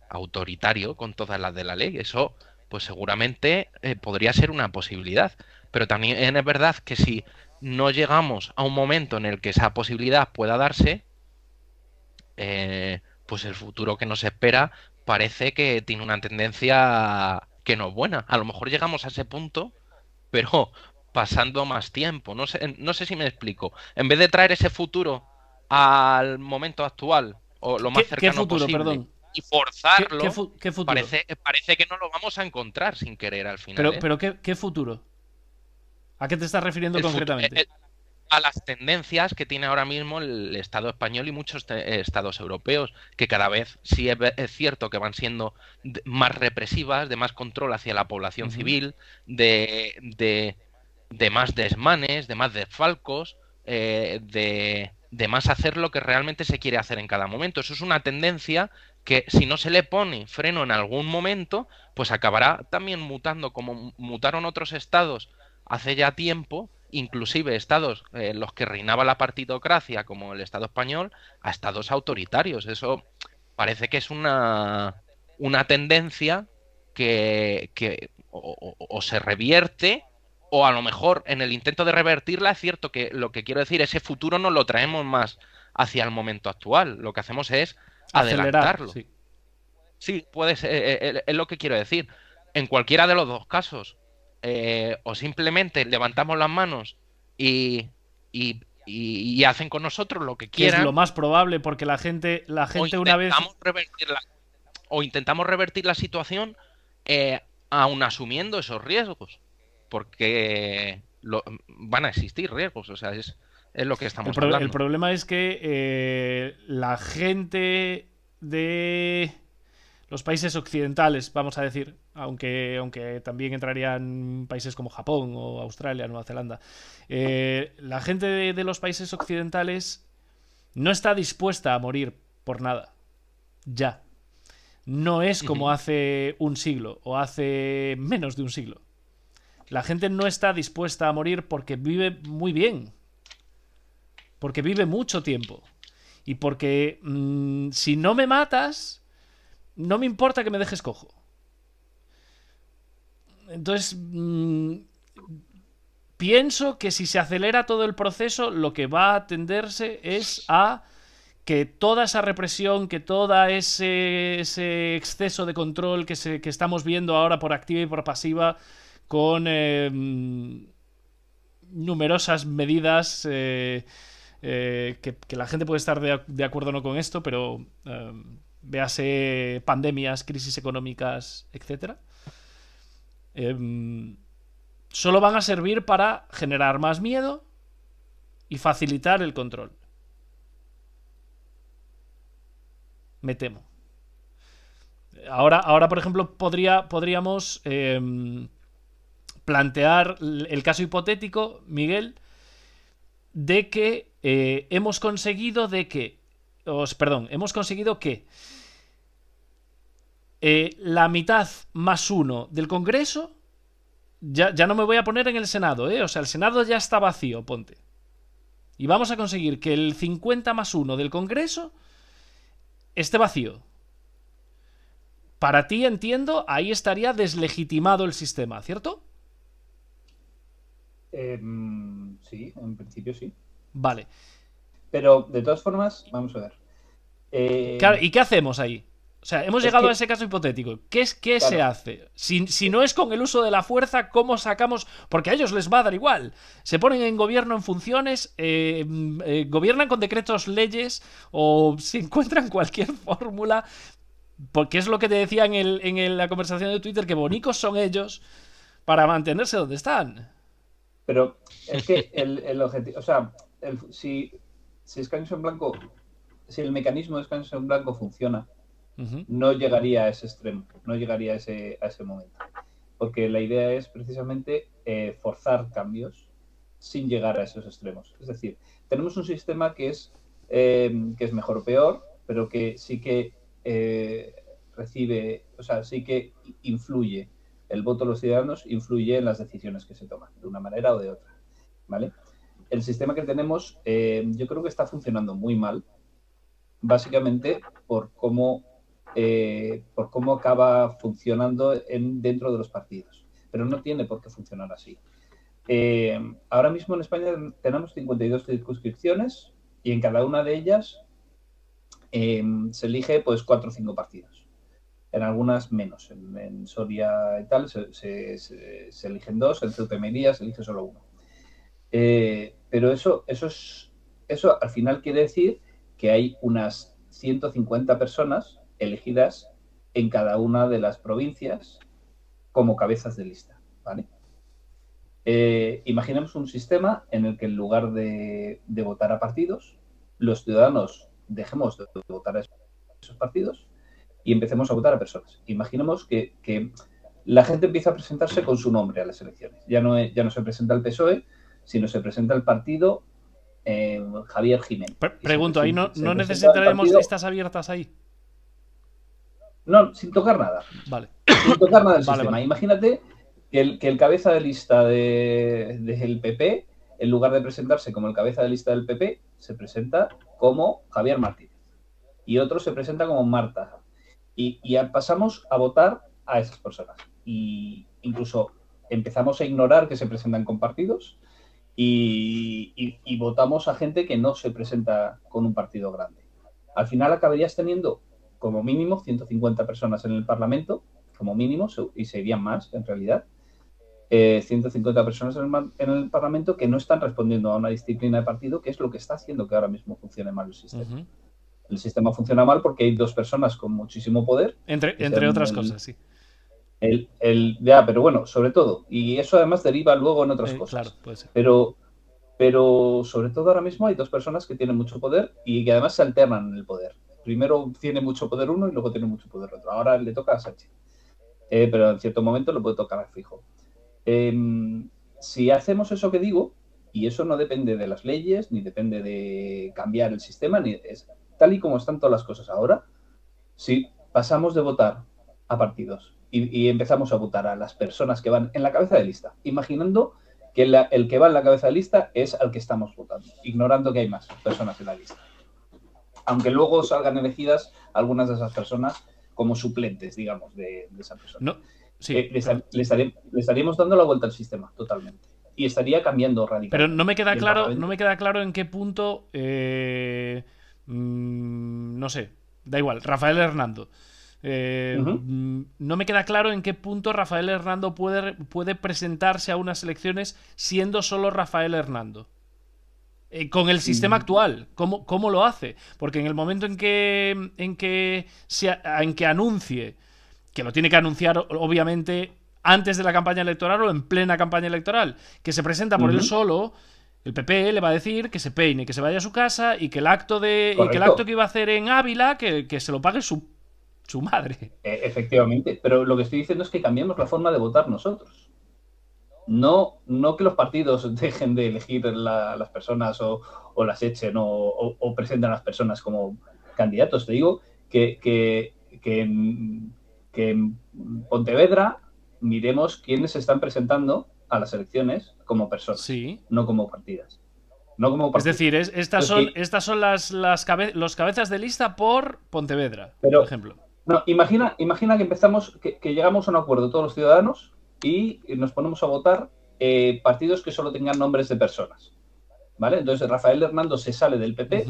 autoritario con todas las de la ley. Eso pues seguramente podría ser una posibilidad, pero también es verdad que si no llegamos a un momento en el que esa posibilidad pueda darse, pues el futuro que nos espera parece que tiene una tendencia que no es buena. A lo mejor llegamos a ese punto, pero pasando más tiempo. No sé si me explico. En vez de traer ese futuro al momento actual, o lo más cercano posible, perdón, y forzarlo, ¿Qué futuro? Parece que no lo vamos a encontrar sin querer al final. Pero ¿qué futuro? ¿A qué te estás refiriendo concretamente? A las tendencias que tiene ahora mismo el Estado español y muchos estados europeos, que cada vez sí es cierto que van siendo más represivas, de más control hacia la población civil, de más desmanes, de más desfalcos, de de más hacer lo que realmente se quiere hacer en cada momento. Eso es una tendencia que si no se le pone freno en algún momento, pues acabará también mutando, como mutaron otros estados hace ya tiempo, inclusive estados en los que reinaba la partidocracia, como el Estado español, a estados autoritarios. Eso parece que es una tendencia que o se revierte, o a lo mejor en el intento de revertirla es cierto que lo que quiero decir, ese futuro no lo traemos más hacia el momento actual. Lo que hacemos es Acelerar, adelantarlo. sí. Sí, puede ser, es lo que quiero decir. En cualquiera de los dos casos, o simplemente levantamos las manos y hacen con nosotros lo que Que es quieran, lo más probable, porque la gente una vez... intentamos revertir la situación, aún asumiendo esos riesgos, porque van a existir riesgos, o sea, es lo que estamos hablando. El problema es que la gente de los países occidentales, vamos a decir, aunque también entrarían países como Japón o Australia, Nueva Zelanda, la gente de los países occidentales no está dispuesta a morir por nada. Ya. No es como hace un siglo o hace menos de un siglo. La gente no está dispuesta a morir porque vive muy bien. Porque vive mucho tiempo. Y porque si no me matas, no me importa que me dejes cojo. Entonces, pienso que si se acelera todo el proceso, lo que va a tenderse es a que toda esa represión, que todo ese exceso de control que estamos viendo ahora por activa y por pasiva, con numerosas medidas que la gente puede estar de acuerdo o no con esto, pero véase pandemias, crisis económicas, etcétera, solo van a servir para generar más miedo y facilitar el control. Me temo. Ahora por ejemplo, podríamos plantear el caso hipotético, Miguel, de que hemos conseguido que la mitad más uno del Congreso, ya no me voy a poner en el Senado, o sea, el Senado ya está vacío, ponte. Y vamos a conseguir que el 50 más 1 del Congreso esté vacío. Para ti, entiendo, ahí estaría deslegitimado el sistema, ¿cierto? Sí, en principio sí. Vale. Pero, de todas formas, vamos a ver. Claro, ¿y qué hacemos ahí? O sea, hemos llegado a ese caso hipotético. ¿Qué claro. Se hace? Si no es con el uso de la fuerza, ¿cómo sacamos? Porque a ellos les va a dar igual. Se ponen en gobierno en funciones, gobiernan con decretos, leyes, o se encuentran cualquier fórmula. Porque es lo que te decía en la conversación de Twitter, que bonicos son ellos para mantenerse donde están. Pero es que el objetivo... O sea, si escaños en blanco... Si el mecanismo de escaños en blanco funciona, no llegaría a ese extremo, no llegaría a ese momento. Porque la idea es precisamente forzar cambios sin llegar a esos extremos. Es decir, tenemos un sistema que es mejor o peor, pero que sí que recibe, o sea, sí que influye. El voto de los ciudadanos influye en las decisiones que se toman, de una manera o de otra, ¿vale? El sistema que tenemos, yo creo que está funcionando muy mal, básicamente por cómo acaba funcionando dentro de los partidos. Pero no tiene por qué funcionar así. Ahora mismo en España tenemos 52 circunscripciones y en cada una de ellas se elige pues 4 o 5 partidos. En algunas menos. En Soria y tal se eligen 2, en Ceuta y Melilla se elige solo 1. Pero eso al final quiere decir que hay unas 150 personas elegidas en cada una de las provincias como cabezas de lista, ¿vale? Imaginemos un sistema en el que en lugar de votar a partidos, los ciudadanos dejemos de votar a esos partidos y empecemos a votar a personas. Imaginemos que la gente empieza a presentarse con su nombre a las elecciones. Ya no se presenta el PSOE, sino se presenta el partido Javier Jiménez. Pregunto, ¿ahí no necesitaremos listas abiertas ahí? No, sin tocar nada. Vale. Sin tocar nada del sistema. Vale. Imagínate que el cabeza de lista del PP, en lugar de presentarse como el cabeza de lista del PP, se presenta como Javier Martínez. Y otro se presenta como Marta. Y ya pasamos a votar a esas personas. Y incluso empezamos a ignorar que se presentan con partidos y votamos a gente que no se presenta con un partido grande. Al final acabarías teniendo como mínimo 150 personas en el Parlamento, como mínimo, y serían más en realidad, 150 personas en el Parlamento que no están respondiendo a una disciplina de partido, que es lo que está haciendo que ahora mismo funcione mal el sistema. El sistema funciona mal porque hay dos personas con muchísimo poder. Entre otras cosas, sí. Pero bueno, sobre todo. Y eso además deriva luego en otras cosas. Claro, puede ser. Pero sobre todo ahora mismo hay dos personas que tienen mucho poder y que además se alternan en el poder. Primero tiene mucho poder uno y luego tiene mucho poder otro. Ahora le toca a Sánchez. Pero en cierto momento lo puede tocar a Fijo. Si hacemos eso que digo, y eso no depende de las leyes, ni depende de cambiar el sistema, ni es tal y como están todas las cosas ahora, si pasamos de votar a partidos y empezamos a votar a las personas que van en la cabeza de lista, imaginando que el que va en la cabeza de lista es al que estamos votando, ignorando que hay más personas en la lista. Aunque luego salgan elegidas algunas de esas personas como suplentes, digamos, de esa persona. No, sí, le estaríamos dando la vuelta al sistema totalmente. Y estaría cambiando radicalmente. Pero no me queda claro en qué punto... no sé, da igual, Rafael Hernando. No me queda claro en qué punto Rafael Hernando puede presentarse a unas elecciones siendo solo Rafael Hernando. Con el sistema actual, ¿cómo lo hace? Porque en el momento en que anuncie, que lo tiene que anunciar obviamente antes de la campaña electoral o en plena campaña electoral, que se presenta por él solo, el PP le va a decir que se peine, que se vaya a su casa y que el acto que iba a hacer en Ávila, que se lo pague su madre. Efectivamente, pero lo que estoy diciendo es que cambiemos la forma de votar nosotros. No que los partidos dejen de elegir las personas o las echen o presenten a las personas como candidatos. Te digo que en Pontevedra miremos quiénes se están presentando a las elecciones como personas, sí, no como partidas. No como partidos. Es decir, estas son los cabezas de lista por Pontevedra, por ejemplo. No, imagina que empezamos, que llegamos a un acuerdo todos los ciudadanos y nos ponemos a votar partidos que solo tengan nombres de personas, ¿vale? Entonces Rafael Hernando se sale del PP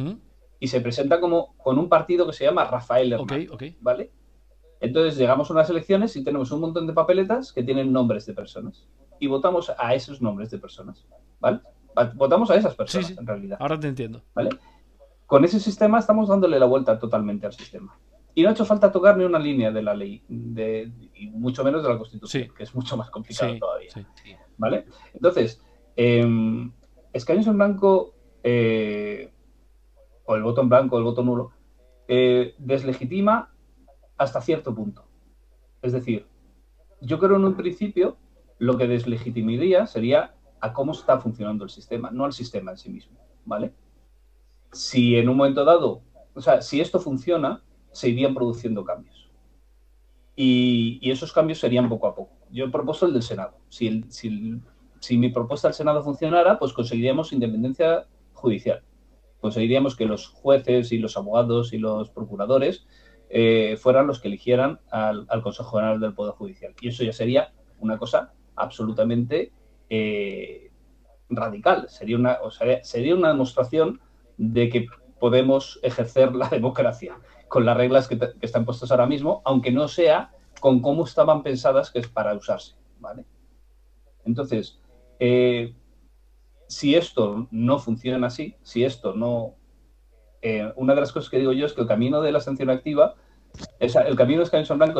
y se presenta con un partido que se llama Rafael Hernando, ¿vale? Entonces llegamos a unas elecciones y tenemos un montón de papeletas que tienen nombres de personas y votamos a esos nombres de personas, ¿vale? Votamos a esas personas, en realidad. Ahora te entiendo. ¿Vale? Con ese sistema estamos dándole la vuelta totalmente al sistema. Y no ha hecho falta tocar ni una línea de la ley, y mucho menos de la Constitución, que es mucho más complicado todavía. ¿Vale? Entonces, escaños en blanco, o el voto en blanco, o el voto nulo, deslegitima hasta cierto punto. Es decir, yo creo en un principio lo que deslegitimiría sería a cómo está funcionando el sistema, no al sistema en sí mismo, ¿vale? Si en un momento dado, o sea, si esto funciona, se irían produciendo cambios. Y esos cambios serían poco a poco. Yo he propuesto el del Senado. Si mi propuesta del Senado funcionara, pues conseguiríamos independencia judicial. Conseguiríamos que los jueces y los abogados y los procuradores fueran los que eligieran al Consejo General del Poder Judicial. Y eso ya sería una cosa absolutamente radical. Sería una demostración de que podemos ejercer la democracia con las reglas que están puestas ahora mismo, aunque no sea con cómo estaban pensadas que es para usarse, ¿vale? Entonces, si esto no funciona así, si esto no... una de las cosas que digo yo es que el camino de la sanción activa, el camino de escaños en blanco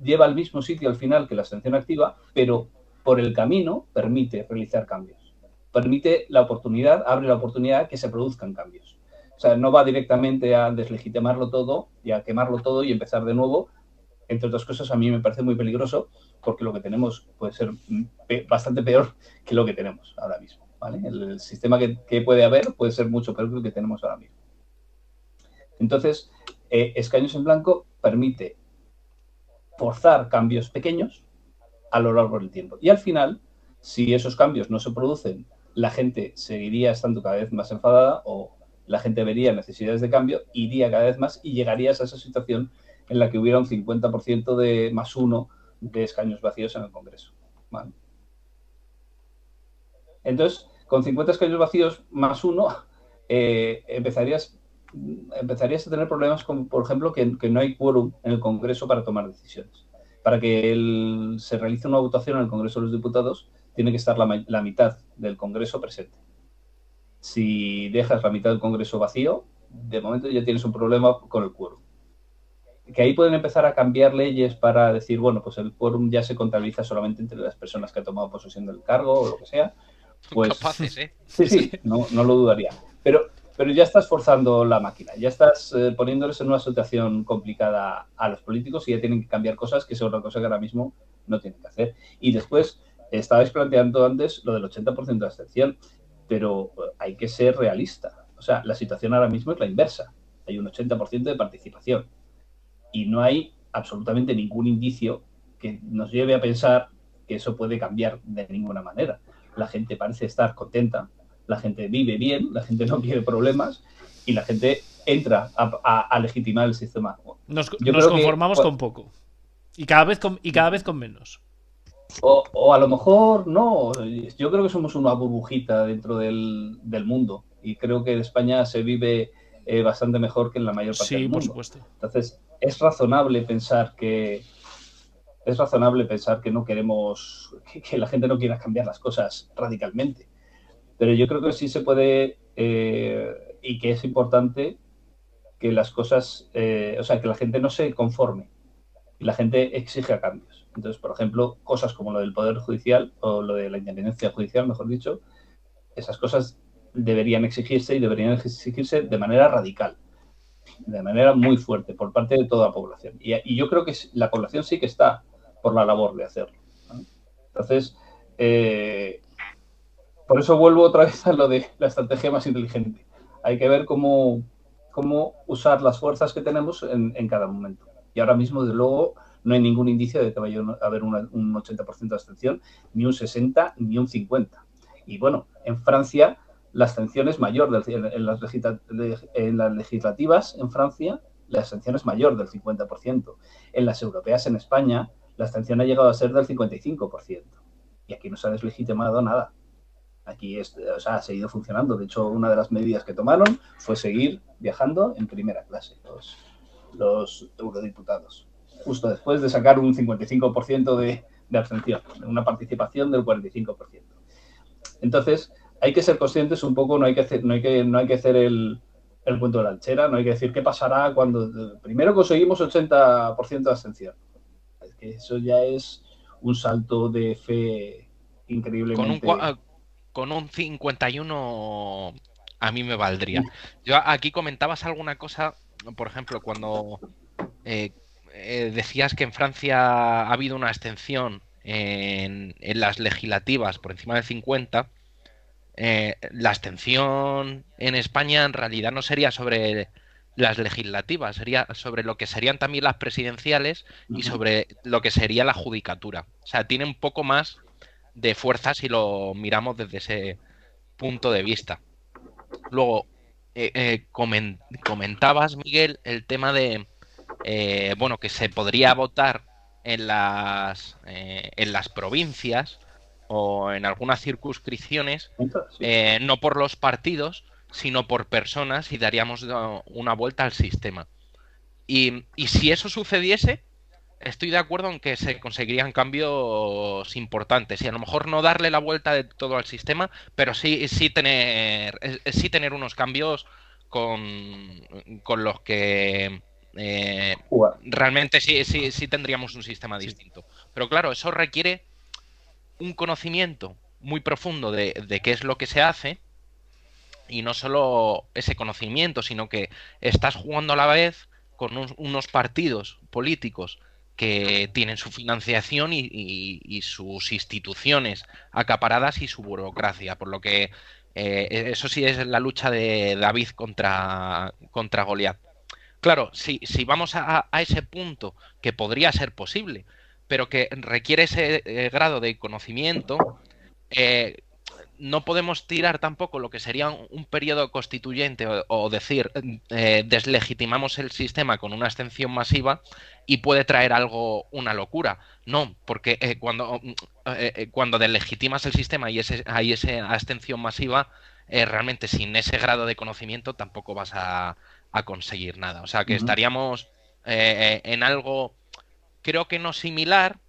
lleva al mismo sitio al final que la sanción activa, pero por el camino permite realizar cambios. Permite la oportunidad, abre la oportunidad que se produzcan cambios. O sea, no va directamente a deslegitimarlo todo y a quemarlo todo y empezar de nuevo. Entre otras cosas, a mí me parece muy peligroso porque lo que tenemos puede ser bastante peor que lo que tenemos ahora mismo. ¿vale? El sistema que puede haber puede ser mucho peor que el que tenemos ahora mismo. Entonces, escaños en blanco permite forzar cambios pequeños a lo largo del tiempo. Y al final, si esos cambios no se producen, la gente seguiría estando cada vez más enfadada o la gente vería necesidades de cambio, iría cada vez más y llegarías a esa situación en la que hubiera un 50% de más uno de escaños vacíos en el Congreso. ¿Vale? Entonces, con 50 escaños vacíos más uno, empezarías a tener problemas como, por ejemplo, que no hay quórum en el Congreso para tomar decisiones. Para que se realice una votación en el Congreso de los Diputados, tiene que estar la mitad del Congreso presente. Si dejas la mitad del Congreso vacío, de momento ya tienes un problema con el quórum. Que ahí pueden empezar a cambiar leyes para decir, bueno, pues el quórum ya se contabiliza solamente entre las personas que han tomado posesión del cargo o lo que sea. Pues, capaces, ¿eh? Sí, no lo dudaría. Pero ya estás forzando la máquina, ya estás poniéndoles en una situación complicada a los políticos y ya tienen que cambiar cosas que es otra cosa que ahora mismo no tienen que hacer. Y después, estabais planteando antes lo del 80% de abstención, pero hay que ser realista. O sea, la situación ahora mismo es la inversa. Hay un 80% de participación y no hay absolutamente ningún indicio que nos lleve a pensar que eso puede cambiar de ninguna manera. La gente parece estar contenta, la gente vive bien, la gente no quiere problemas y la gente entra a legitimar el sistema. Nos conformamos con poco y cada vez con menos. O a lo mejor no, yo creo que somos una burbujita dentro del mundo y creo que en España se vive bastante mejor que en la mayor parte del mundo. Sí, por supuesto. Entonces, es razonable pensar que no queremos, que la gente no quiera cambiar las cosas radicalmente. Pero yo creo que sí se puede y que es importante que las cosas, o sea, que la gente no se conforme y la gente exige cambios. Entonces, por ejemplo, cosas como lo del Poder Judicial o lo de la independencia judicial, mejor dicho, esas cosas deberían exigirse y deberían exigirse de manera radical, de manera muy fuerte por parte de toda la población. Y yo creo que la población sí que está por la labor de hacerlo, ¿no? Entonces, por eso vuelvo otra vez a lo de la estrategia más inteligente. Hay que ver cómo usar las fuerzas que tenemos en cada momento. Y ahora mismo, desde luego, no hay ningún indicio de que vaya a haber un 80% de abstención, ni un 60%, ni un 50%. Y bueno, en Francia la abstención es mayor. En las legislativas en Francia la abstención es mayor del 50%. En las europeas en España la abstención ha llegado a ser del 55%. Y aquí no se ha deslegitimado nada. Aquí ha seguido funcionando. De hecho, una de las medidas que tomaron fue seguir viajando en primera clase los eurodiputados, justo después de sacar un 55% de abstención, una participación del 45%. Entonces, hay que ser conscientes un poco, no hay que hacer el cuento de la lanchera, no hay que decir qué pasará cuando primero conseguimos 80% de abstención. Es que eso ya es un salto de fe increíblemente... Con un 51 a mí me valdría. Yo aquí comentabas alguna cosa, por ejemplo, cuando decías que en Francia ha habido una abstención en las legislativas por encima del 50%. La abstención en España en realidad no sería sobre las legislativas, sería sobre lo que serían también las presidenciales y sobre lo que sería la judicatura. O sea, tiene un poco más de fuerza si lo miramos desde ese punto de vista. Luego, comentabas, Miguel, el tema de bueno, que se podría votar en las provincias o en algunas circunscripciones, no por los partidos, sino por personas, y daríamos una vuelta al sistema. Y si eso sucediese, estoy de acuerdo en que se conseguirían cambios importantes y a lo mejor no darle la vuelta de todo al sistema, pero sí tener unos cambios con los que realmente sí tendríamos un sistema distinto. Pero claro, eso requiere un conocimiento muy profundo de qué es lo que se hace, y no solo ese conocimiento, sino que estás jugando a la vez con unos partidos políticos que tienen su financiación y sus instituciones acaparadas y su burocracia, por lo que eso sí es la lucha de David contra Goliat. Claro, si vamos a ese punto, que podría ser posible, pero que requiere ese grado de conocimiento, no podemos tirar tampoco lo que sería un periodo constituyente o decir deslegitimamos el sistema con una abstención masiva y puede traer algo, una locura. No, porque cuando deslegitimas el sistema y hay esa abstención masiva, realmente sin ese grado de conocimiento tampoco vas a conseguir nada. O sea que estaríamos en algo, creo que no similar,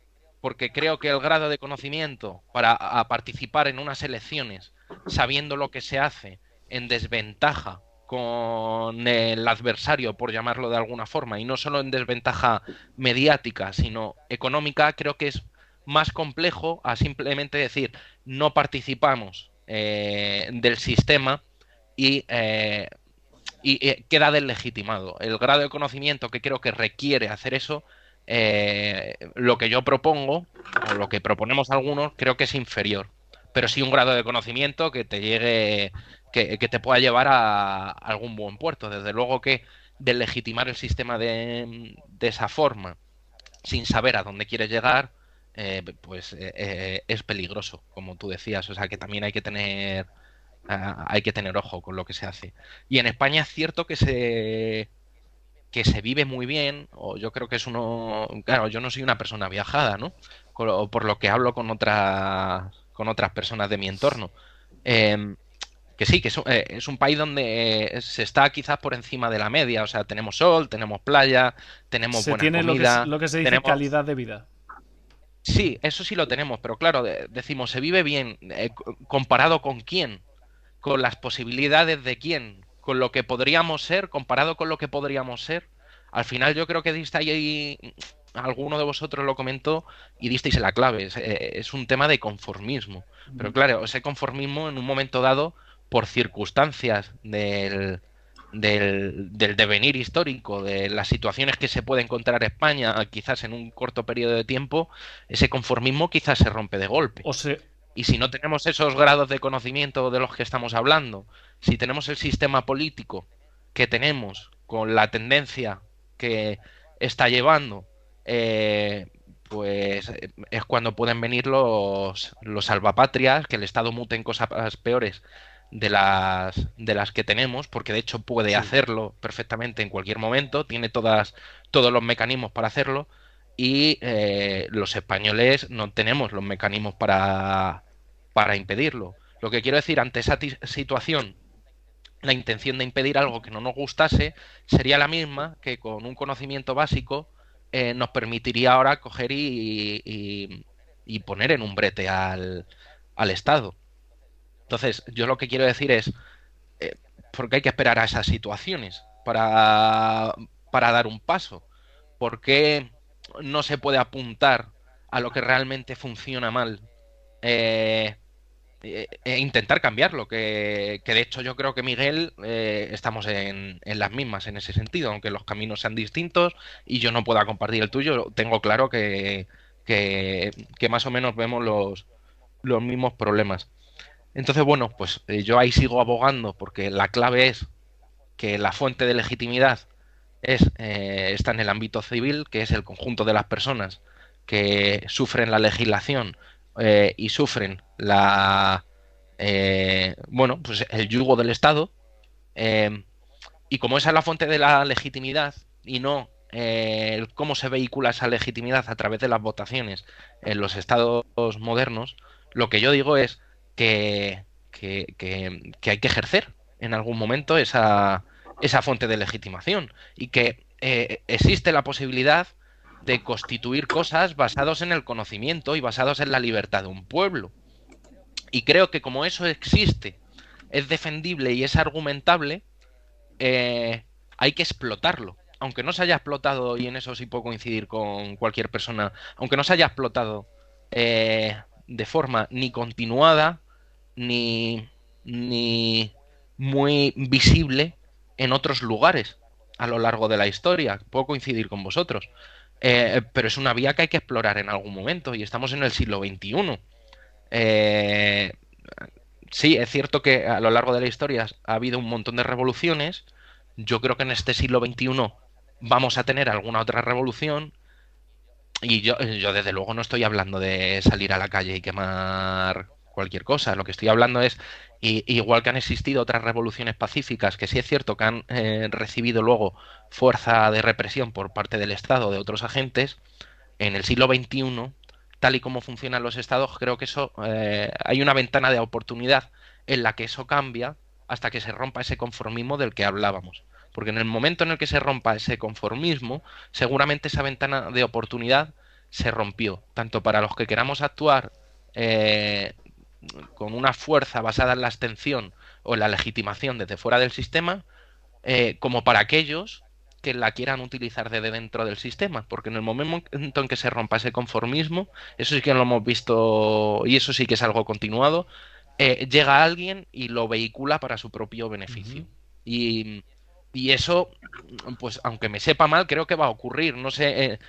porque creo que el grado de conocimiento para participar en unas elecciones, sabiendo lo que se hace, en desventaja con el adversario, por llamarlo de alguna forma, y no solo en desventaja mediática, sino económica, creo que es más complejo a simplemente decir no participamos del sistema y queda deslegitimado. El grado de conocimiento que creo que requiere hacer eso, lo que yo propongo, o lo que proponemos algunos, creo que es inferior. Pero sí un grado de conocimiento que te llegue, que te pueda llevar a algún buen puerto. Desde luego que deslegitimar el sistema de esa forma, sin saber a dónde quieres llegar, es peligroso, como tú decías. O sea que también hay que tener ojo con lo que se hace. Y en España es cierto que se vive muy bien, o yo creo que es claro, yo no soy una persona viajada, ¿no? Por lo que hablo con otras personas de mi entorno. Que sí, que es un país donde se está quizás por encima de la media, o sea, tenemos sol, tenemos playa, tenemos buena comida. Lo que se dice calidad de vida. Sí, eso sí lo tenemos, pero claro, decimos, se vive bien, ¿comparado con quién? Con las posibilidades de quién, con lo que podríamos ser, comparado con lo que podríamos ser. Al final yo creo que disteis ahí, alguno de vosotros lo comentó y disteis en la clave, es un tema de conformismo. Pero claro, ese conformismo en un momento dado, por circunstancias del devenir histórico, de las situaciones que se puede encontrar España, quizás en un corto periodo de tiempo, ese conformismo quizás se rompe de golpe. Y si no tenemos esos grados de conocimiento de los que estamos hablando, si tenemos el sistema político que tenemos, con la tendencia que está llevando, pues es cuando pueden venir los salvapatrias, que el Estado mute en cosas peores de las que tenemos, porque de hecho puede hacerlo perfectamente en cualquier momento, tiene todos los mecanismos para hacerlo, y los españoles no tenemos los mecanismos para impedirlo. Lo que quiero decir, ante esa situación, la intención de impedir algo que no nos gustase sería la misma que con un conocimiento básico nos permitiría ahora coger y poner en un brete al Estado. Entonces, yo lo que quiero decir es, ¿por qué hay que esperar a esas situaciones para dar un paso? ¿Por qué no se puede apuntar a lo que realmente funciona mal intentar cambiarlo? Que de hecho yo creo que Miguel estamos en las mismas en ese sentido, aunque los caminos sean distintos y yo no pueda compartir el tuyo, tengo claro que más o menos vemos los mismos problemas. Entonces, bueno, pues yo ahí sigo abogando porque la clave es que la fuente de legitimidad está en el ámbito civil, que es el conjunto de las personas que sufren la legislación y sufren pues el yugo del Estado, y como esa es la fuente de la legitimidad y no cómo se vehicula esa legitimidad a través de las votaciones en los estados modernos, lo que yo digo es que hay que ejercer en algún momento esa fuente de legitimación y que existe la posibilidad de constituir cosas basados en el conocimiento y basados en la libertad de un pueblo. Y creo que como eso existe, es defendible y es argumentable, hay que explotarlo. Aunque no se haya explotado, y en eso sí puedo coincidir con cualquier persona, aunque no se haya explotado de forma ni continuada ni muy visible en otros lugares. a lo largo de la historia. Puedo coincidir con vosotros. Pero es una vía que hay que explorar en algún momento y estamos en el siglo XXI. Sí, es cierto que a lo largo de la historia ha habido un montón de revoluciones. Yo creo que en este siglo XXI vamos a tener alguna otra revolución. Y yo desde luego no estoy hablando de salir a la calle y quemar cualquier cosa. Lo que estoy hablando es, igual que han existido otras revoluciones pacíficas, que sí es cierto que han recibido luego fuerza de represión por parte del Estado o de otros agentes, en el siglo XXI, tal y como funcionan los estados, creo que eso hay una ventana de oportunidad en la que eso cambia hasta que se rompa ese conformismo del que hablábamos. Porque en el momento en el que se rompa ese conformismo, seguramente esa ventana de oportunidad se rompió, tanto para los que queramos actuar con una fuerza basada en la abstención o en la legitimación desde fuera del sistema, como para aquellos que la quieran utilizar desde dentro del sistema, porque en el momento en que se rompa ese conformismo, eso sí que lo hemos visto y eso sí que es algo continuado, llega alguien y lo vehicula para su propio beneficio. Y eso, pues aunque me sepa mal, creo que va a ocurrir. No sé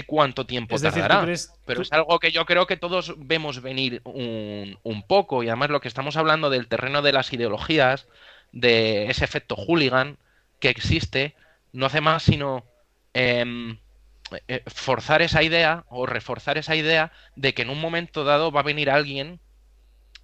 cuánto tiempo tardará, pero es algo que yo creo que todos vemos venir un poco. Y además lo que estamos hablando del terreno de las ideologías, de ese efecto hooligan que existe, no hace más sino forzar esa idea o reforzar esa idea de que en un momento dado va a venir alguien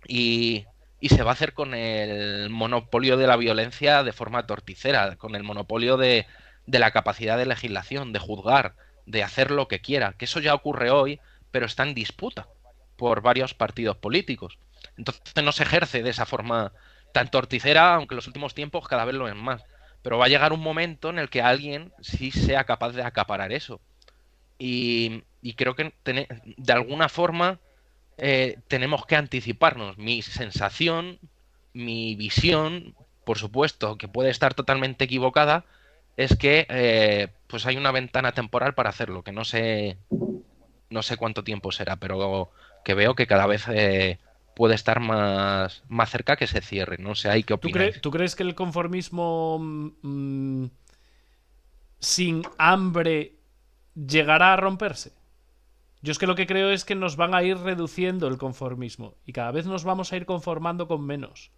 y se va a hacer con el monopolio de la violencia de forma torticera, con el monopolio de la capacidad de legislación, de juzgar, de hacer lo que quiera, que eso ya ocurre hoy, pero está en disputa por varios partidos políticos. Entonces no se ejerce de esa forma tan torticera, aunque en los últimos tiempos cada vez lo es más. Pero va a llegar un momento en el que alguien sí sea capaz de acaparar eso. Y creo que de alguna forma tenemos que anticiparnos. Mi sensación, mi visión, por supuesto, que puede estar totalmente equivocada, es que pues hay una ventana temporal para hacerlo, que no sé cuánto tiempo será, pero que veo que cada vez puede estar más cerca que se cierre. No sé, ¿qué opináis? ¿Tú crees que el conformismo sin hambre llegará a romperse? Yo es que lo que creo es que nos van a ir reduciendo el conformismo y cada vez nos vamos a ir conformando con menos.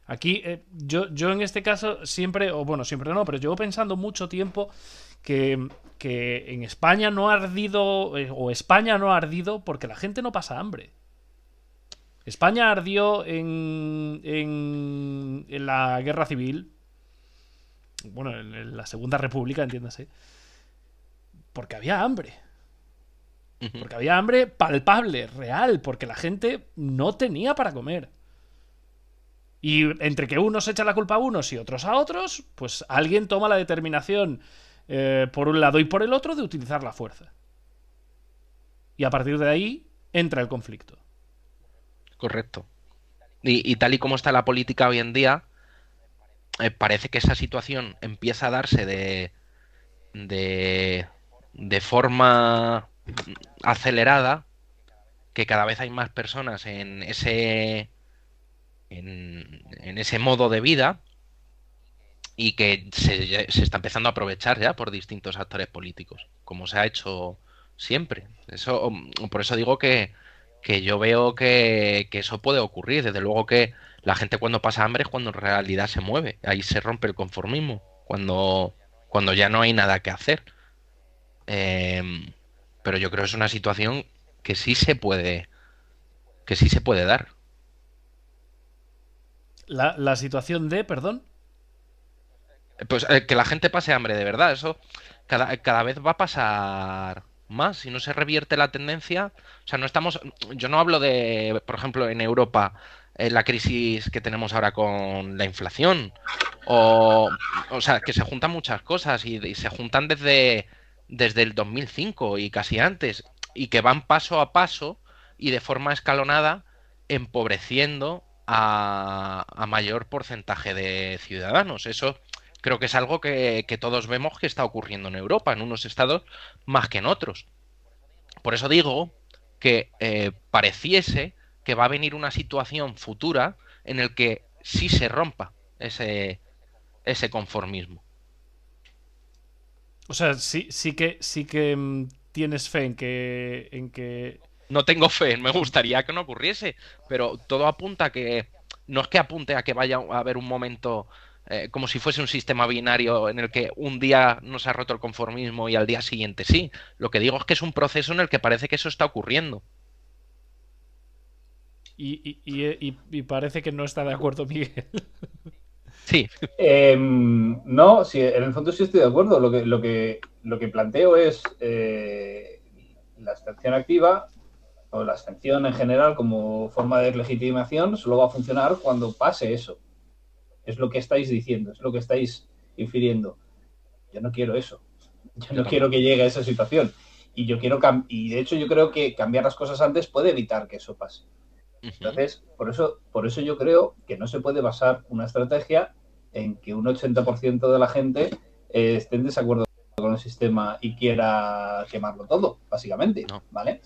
Aquí, yo en este caso siempre, o bueno, siempre no, pero llevo pensando mucho tiempo que en España no ha ardido, o España no ha ardido porque la gente no pasa hambre. España ardió en la Guerra Civil, bueno, en la Segunda República, entiéndase, porque había hambre. Porque había hambre palpable, real, porque la gente no tenía para comer. Y entre que unos echan la culpa a unos y otros a otros, pues alguien toma la determinación por un lado y por el otro de utilizar la fuerza. Y a partir de ahí entra el conflicto. Correcto. Y tal y como está la política hoy en día, parece que esa situación empieza a darse de forma acelerada, que cada vez hay más personas en ese modo de vida y que se está empezando a aprovechar ya por distintos actores políticos, como se ha hecho siempre. Por eso digo que yo veo que eso puede ocurrir. Desde luego que la gente cuando pasa hambre es cuando en realidad se mueve. Ahí se rompe el conformismo, cuando ya no hay nada que hacer. Pero yo creo que es una situación que sí se puede dar. La situación de, perdón. Pues que la gente pase hambre de verdad, eso cada vez va a pasar más. Si no se revierte la tendencia, o sea, yo no hablo de, por ejemplo, en Europa, la crisis que tenemos ahora con la inflación, o sea, que se juntan muchas cosas y se juntan desde el 2005 y casi antes, y que van paso a paso y de forma escalonada empobreciendo a mayor porcentaje de ciudadanos. Eso creo que es algo que todos vemos que está ocurriendo en Europa, en unos estados más que en otros. Por eso digo que pareciese que va a venir una situación futura en el que sí se rompa ese conformismo. O sea, sí que tienes fe en que... No tengo fe, me gustaría que no ocurriese, pero todo apunta a que, no es que apunte a que vaya a haber un momento como si fuese un sistema binario en el que un día no se ha roto el conformismo y al día siguiente sí. Lo que digo es que es un proceso en el que parece que eso está ocurriendo. Y parece que no está de acuerdo Miguel. Sí. No, sí, en el fondo sí estoy de acuerdo. Lo que planteo es la abstención activa o la abstención en general como forma de legitimación solo va a funcionar cuando pase eso. Es lo que estáis diciendo, es lo que estáis infiriendo. Yo no quiero eso. Yo no quiero que llegue a esa situación. Y yo quiero y de hecho yo creo que cambiar las cosas antes puede evitar que eso pase. Entonces, por eso yo creo que no se puede basar una estrategia en que un 80% de la gente esté en desacuerdo con el sistema y quiera quemarlo todo, básicamente, No. ¿vale?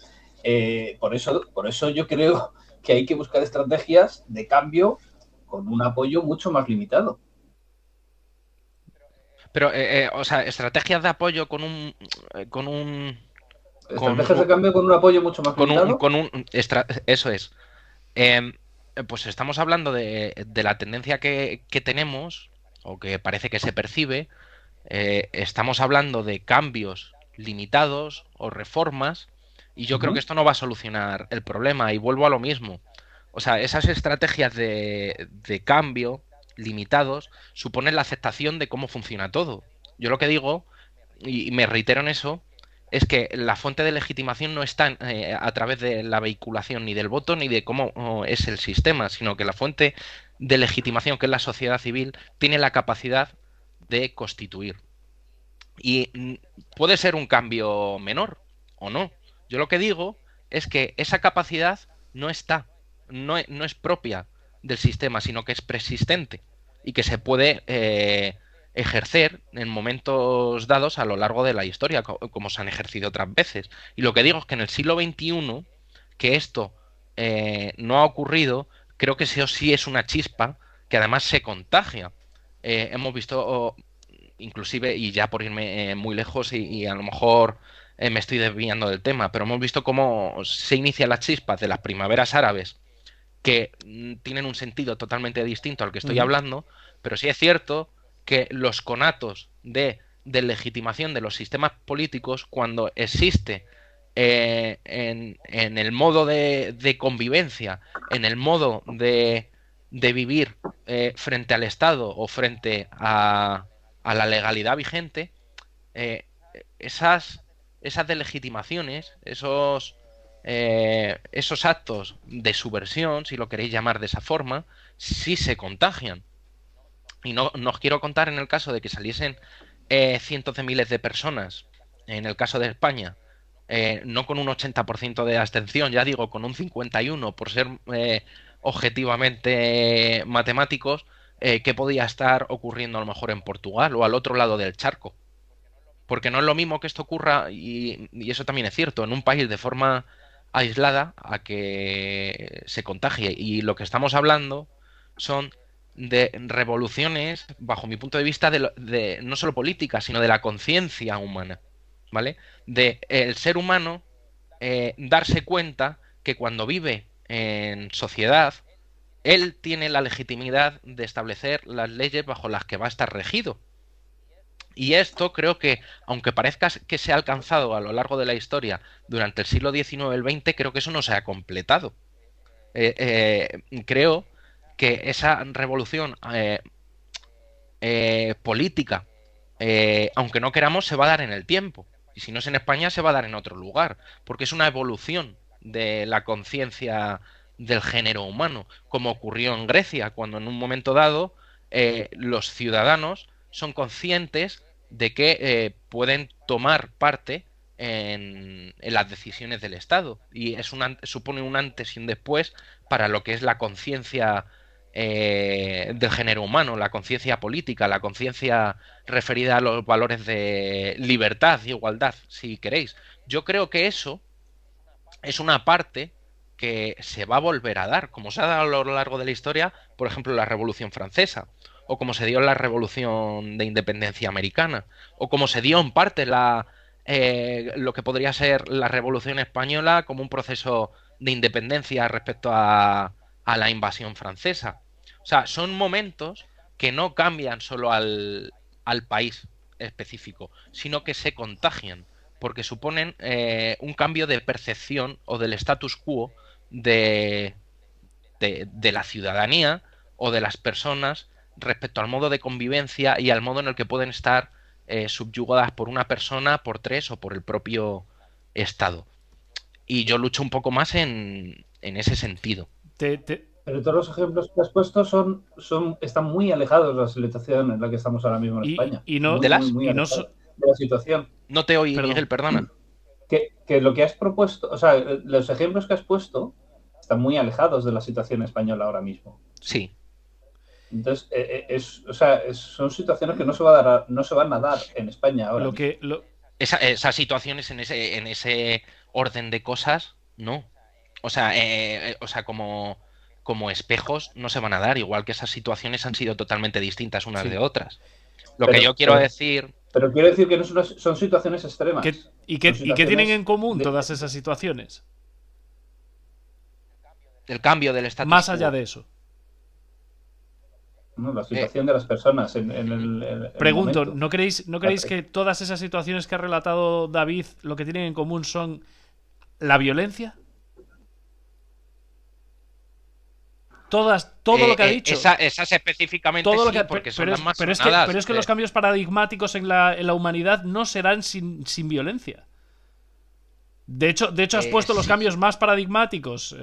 Por eso yo creo que hay que buscar estrategias de cambio con un apoyo mucho más limitado. Pero, o sea, estrategias de apoyo Estrategias de cambio con un apoyo mucho más limitado. Eso es. Pues estamos hablando de la tendencia que tenemos, o que parece que se percibe. Estamos hablando de cambios limitados o reformas, y yo creo que esto no va a solucionar el problema, y vuelvo a lo mismo. O sea, esas estrategias de cambio limitados suponen la aceptación de cómo funciona todo. Yo lo que digo, y me reitero en eso, es que la fuente de legitimación no está a través de la vehiculación ni del voto ni de cómo es el sistema, sino que la fuente de legitimación, que es la sociedad civil, tiene la capacidad de constituir. Y puede ser un cambio menor o no. Yo lo que digo es que esa capacidad no está, no es propia del sistema, sino que es preexistente y que se puede ejercer en momentos dados a lo largo de la historia, como se han ejercido otras veces. Y lo que digo es que en el siglo XXI, que esto no ha ocurrido, creo que eso sí es una chispa que además se contagia. Hemos visto, inclusive, y ya por irme muy lejos y a lo mejor me estoy desviando del tema, pero hemos visto cómo se inician las chispas de las primaveras árabes, que tienen un sentido totalmente distinto al que estoy hablando, pero sí es cierto que los conatos de legitimación de los sistemas políticos, cuando existe en el modo de convivencia, en el modo de vivir frente al Estado o frente a la legalidad vigente, esas delegitimaciones, esos actos de subversión, si lo queréis llamar de esa forma, sí se contagian. Y no os quiero contar en el caso de que saliesen cientos de miles de personas, en el caso de España, no con un 80% de abstención, ya digo, con un 51%, por ser objetivamente matemáticos, qué podía estar ocurriendo a lo mejor en Portugal o al otro lado del charco. Porque no es lo mismo que esto ocurra, y eso también es cierto, en un país de forma aislada a que se contagie. Y lo que estamos hablando son de revoluciones, bajo mi punto de vista, de no solo política, sino de la conciencia humana, ¿vale? De el ser humano darse cuenta que cuando vive en sociedad, él tiene la legitimidad de establecer las leyes bajo las que va a estar regido. Y esto creo que, aunque parezca que se ha alcanzado a lo largo de la historia durante el siglo XIX y el XX, creo que eso no se ha completado. Creo que esa revolución política, aunque no queramos, se va a dar en el tiempo. Y si no es en España, se va a dar en otro lugar, porque es una evolución de la conciencia del género humano, como ocurrió en Grecia, cuando en un momento dado los ciudadanos son conscientes de que pueden tomar parte en las decisiones del Estado, y supone un antes y un después para lo que es la conciencia del género humano, la conciencia política, la conciencia referida a los valores de libertad y igualdad, si queréis. Yo creo que eso es una parte que se va a volver a dar, como se ha dado a lo largo de la historia, por ejemplo, la Revolución Francesa, o como se dio en la Revolución de Independencia Americana, o como se dio en parte lo que podría ser la Revolución Española como un proceso de independencia respecto a la invasión francesa. O sea, son momentos que no cambian solo al país específico, sino que se contagian, porque suponen un cambio de percepción o del status quo de la ciudadanía o de las personas respecto al modo de convivencia y al modo en el que pueden estar subyugadas por una persona, por tres o por el propio Estado. Y yo lucho un poco más en ese sentido. Pero todos los ejemplos que has puesto están muy alejados de la situación en la que estamos ahora mismo en España. Y no, de la situación. No te oí, Miguel, perdona. Que lo que has propuesto, o sea, los ejemplos que has puesto están muy alejados de la situación española ahora mismo. Sí. Entonces, son situaciones que no se van a dar en España ahora. Esas situaciones en ese orden de cosas, no. O sea, como espejos no se van a dar, igual que esas situaciones han sido totalmente distintas unas de otras. Que yo quiero decir... Pero quiero decir que no son situaciones extremas. ¿Y qué tienen en común todas esas situaciones? El cambio del estatus más allá de eso. No, la situación de las personas en el Pregunto, momento. ¿no creéis que todas esas situaciones que ha relatado David lo que tienen en común son la violencia? Todo lo que ha dicho. Esas específicamente todo sí, porque son las más sonadas. Pero es que los cambios paradigmáticos en la humanidad no serán sin violencia. De hecho has puesto los cambios más paradigmáticos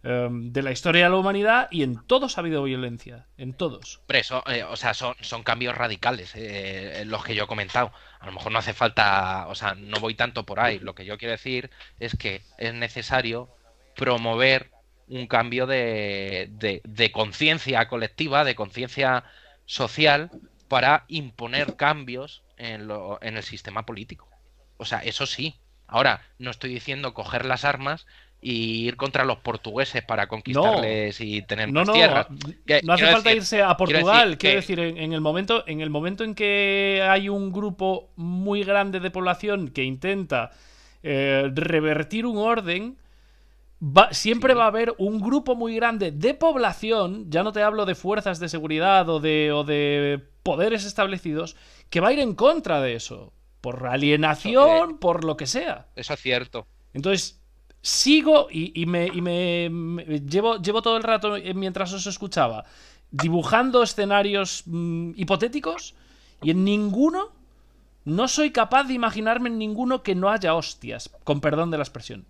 de la historia de la humanidad y en todos ha habido violencia. En todos. Pero eso, son cambios radicales los que yo he comentado. A lo mejor no hace falta, no voy tanto por ahí. Lo que yo quiero decir es que es necesario promover un cambio de conciencia colectiva, de conciencia social, para imponer cambios en el sistema político. O sea, eso sí. Ahora, no estoy diciendo coger las armas y ir contra los portugueses para conquistarles y tener más tierras. No hace falta irse a Portugal. Quiero decir, en el momento en que hay un grupo muy grande de población que intenta revertir un orden, siempre va a haber un grupo muy grande de población, ya no te hablo de fuerzas de seguridad o de poderes establecidos, que va a ir en contra de eso. Por alienación, por lo que sea. Eso es cierto. Entonces, sigo y me llevo todo el rato, mientras os escuchaba, dibujando escenarios hipotéticos, y en ninguno, no soy capaz de imaginarme en ninguno que no haya hostias, con perdón de la expresión.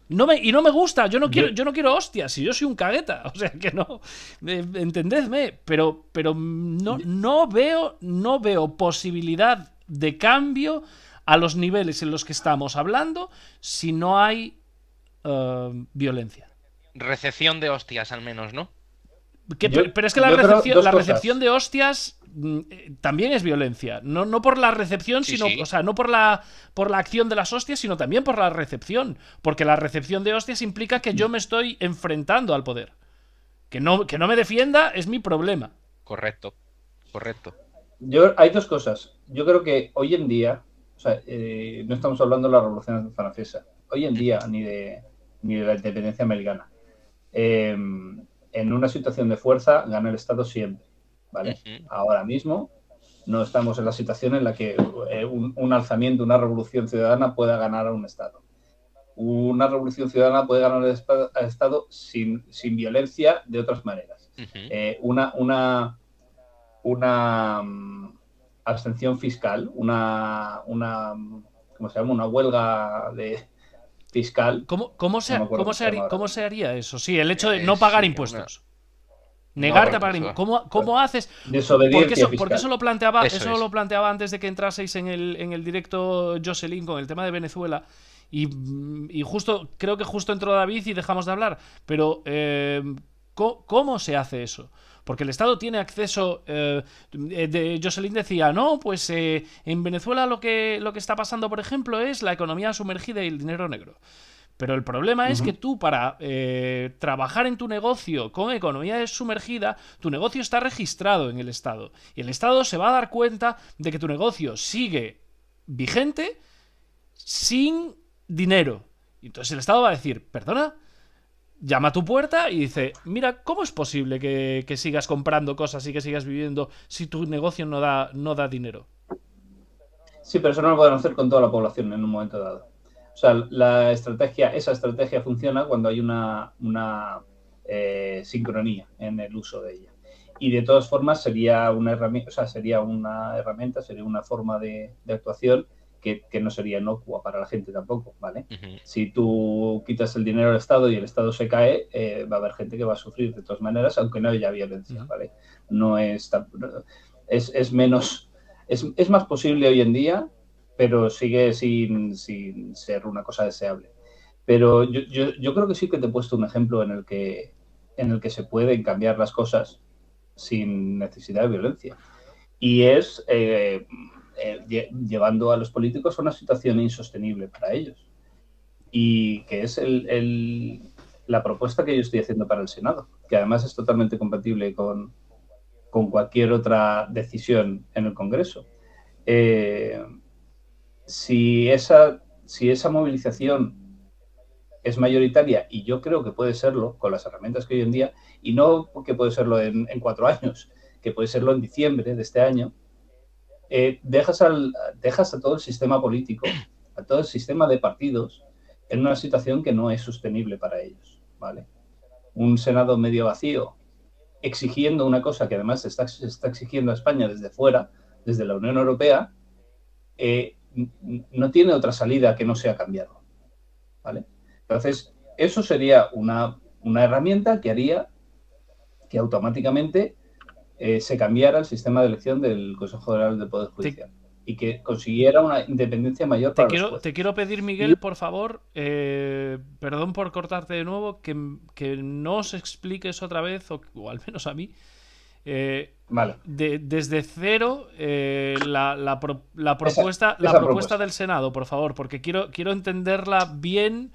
No me gusta, yo no quiero hostias, si yo soy un cagueta, o sea que no, entendedme, pero no veo posibilidad de cambio a los niveles en los que estamos hablando si no hay violencia. Recepción de hostias, al menos, ¿no? Pero es que la recepción de hostias también es violencia. No por la recepción, sino, o sea, no por la acción de las hostias, sino también por la recepción. Porque la recepción de hostias implica que yo me estoy enfrentando al poder. Que no me defienda es mi problema. Correcto. Hay dos cosas. Yo creo que hoy en día, o sea, no estamos hablando de la Revolución Francesa. Hoy en día, ni de la independencia americana. En una situación de fuerza gana el Estado siempre, ¿vale? Ahora mismo no estamos en la situación en la que un alzamiento, una revolución ciudadana pueda ganar a un Estado. Una revolución ciudadana puede ganar al Estado sin violencia de otras maneras. Una abstención fiscal, ¿cómo se llama? Una huelga fiscal. ¿Cómo se haría eso? Sí, el hecho de no pagar impuestos. Negarte a pagar impuestos. ¿Cómo haces? Desobediencia porque eso lo planteaba antes de que entraseis en el directo Jocelyn con el tema de Venezuela. Y creo que justo entró David y dejamos de hablar. Pero ¿cómo se hace eso? Porque el Estado tiene acceso. Jocelyn decía, no, pues en Venezuela lo que está pasando, por ejemplo, es la economía sumergida y el dinero negro. Pero el problema es Ujú. que tú, para trabajar en tu negocio con economía sumergida, tu negocio está registrado en el Estado. Y el Estado se va a dar cuenta de que tu negocio sigue vigente sin dinero. Y entonces el Estado va a decir, perdona, llama a tu puerta y dice, mira, ¿cómo es posible que sigas comprando cosas y que sigas viviendo si tu negocio no da dinero? Sí, pero eso no lo pueden hacer con toda la población en un momento dado. O sea, esa estrategia funciona cuando hay una sincronía en el uso de ella. Y de todas formas sería una herramienta, sería una forma de actuación que no sería inocua para la gente tampoco, ¿vale? Ujú. Si tú quitas el dinero al Estado y el Estado se cae, va a haber gente que va a sufrir de todas maneras, aunque no haya violencia, ¿vale? No es menos, es más posible hoy en día, pero sigue sin ser una cosa deseable. Pero yo creo que sí que te he puesto un ejemplo en el que se pueden cambiar las cosas sin necesidad de violencia. Y es llevando a los políticos a una situación insostenible para ellos. Y que es la propuesta que yo estoy haciendo para el Senado, que además es totalmente compatible con cualquier otra decisión en el Congreso. Si esa movilización es mayoritaria, y yo creo que puede serlo con las herramientas que hoy en día, y no que puede serlo en 4 años, que puede serlo en diciembre de este año, dejas a todo el sistema político, a todo el sistema de partidos, en una situación que no es sostenible para ellos, ¿vale? Un Senado medio vacío, exigiendo una cosa que además se está exigiendo a España desde fuera, desde la Unión Europea, no tiene otra salida que no sea cambiarlo, ¿vale? Entonces, eso sería una herramienta que haría que automáticamente se cambiara el sistema de elección del Consejo General del Poder Judicial y que consiguiera una independencia mayor para los jueces. Te quiero pedir, Miguel, por favor, perdón por cortarte de nuevo, que no os expliques otra vez, o al menos a mí, vale. Desde cero la propuesta del Senado, por favor, porque quiero entenderla bien.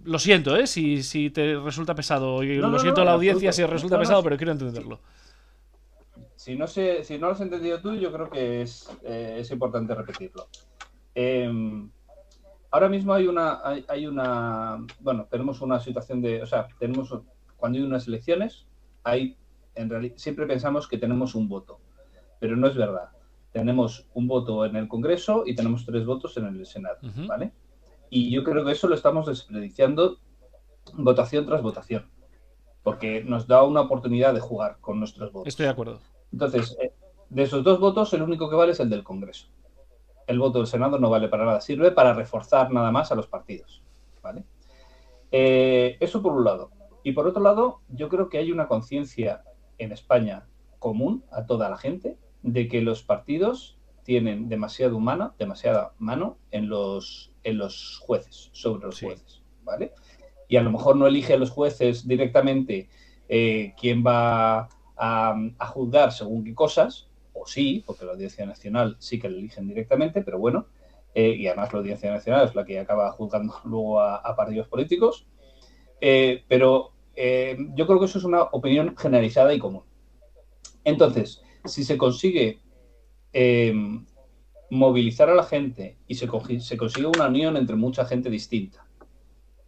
Lo siento, si te resulta pesado. Lo siento a la audiencia si resulta pesado, pero quiero entenderlo. Si no lo has entendido tú, yo creo que es importante repetirlo. Ahora mismo tenemos una situación cuando hay unas elecciones, siempre pensamos que tenemos un voto, pero no es verdad. Tenemos un voto en el Congreso y tenemos 3 votos en el Senado, ¿vale? Y yo creo que eso lo estamos desperdiciando votación tras votación, porque nos da una oportunidad de jugar con nuestros votos. Estoy de acuerdo. Entonces, de esos 2 votos, el único que vale es el del Congreso. El voto del Senado no vale para nada, sirve para reforzar nada más a los partidos, ¿vale? Eso por un lado. Y por otro lado, yo creo que hay una conciencia en España común a toda la gente de que los partidos tienen demasiada mano en los jueces, sobre los jueces, ¿vale? Y a lo mejor no elige a los jueces directamente quién va a juzgar según qué cosas, o sí, porque la Audiencia Nacional sí que lo eligen directamente, pero bueno, y además la Audiencia Nacional es la que acaba juzgando luego a partidos políticos, pero yo creo que eso es una opinión generalizada y común. Entonces, si se consigue movilizar a la gente y se consigue una unión entre mucha gente distinta,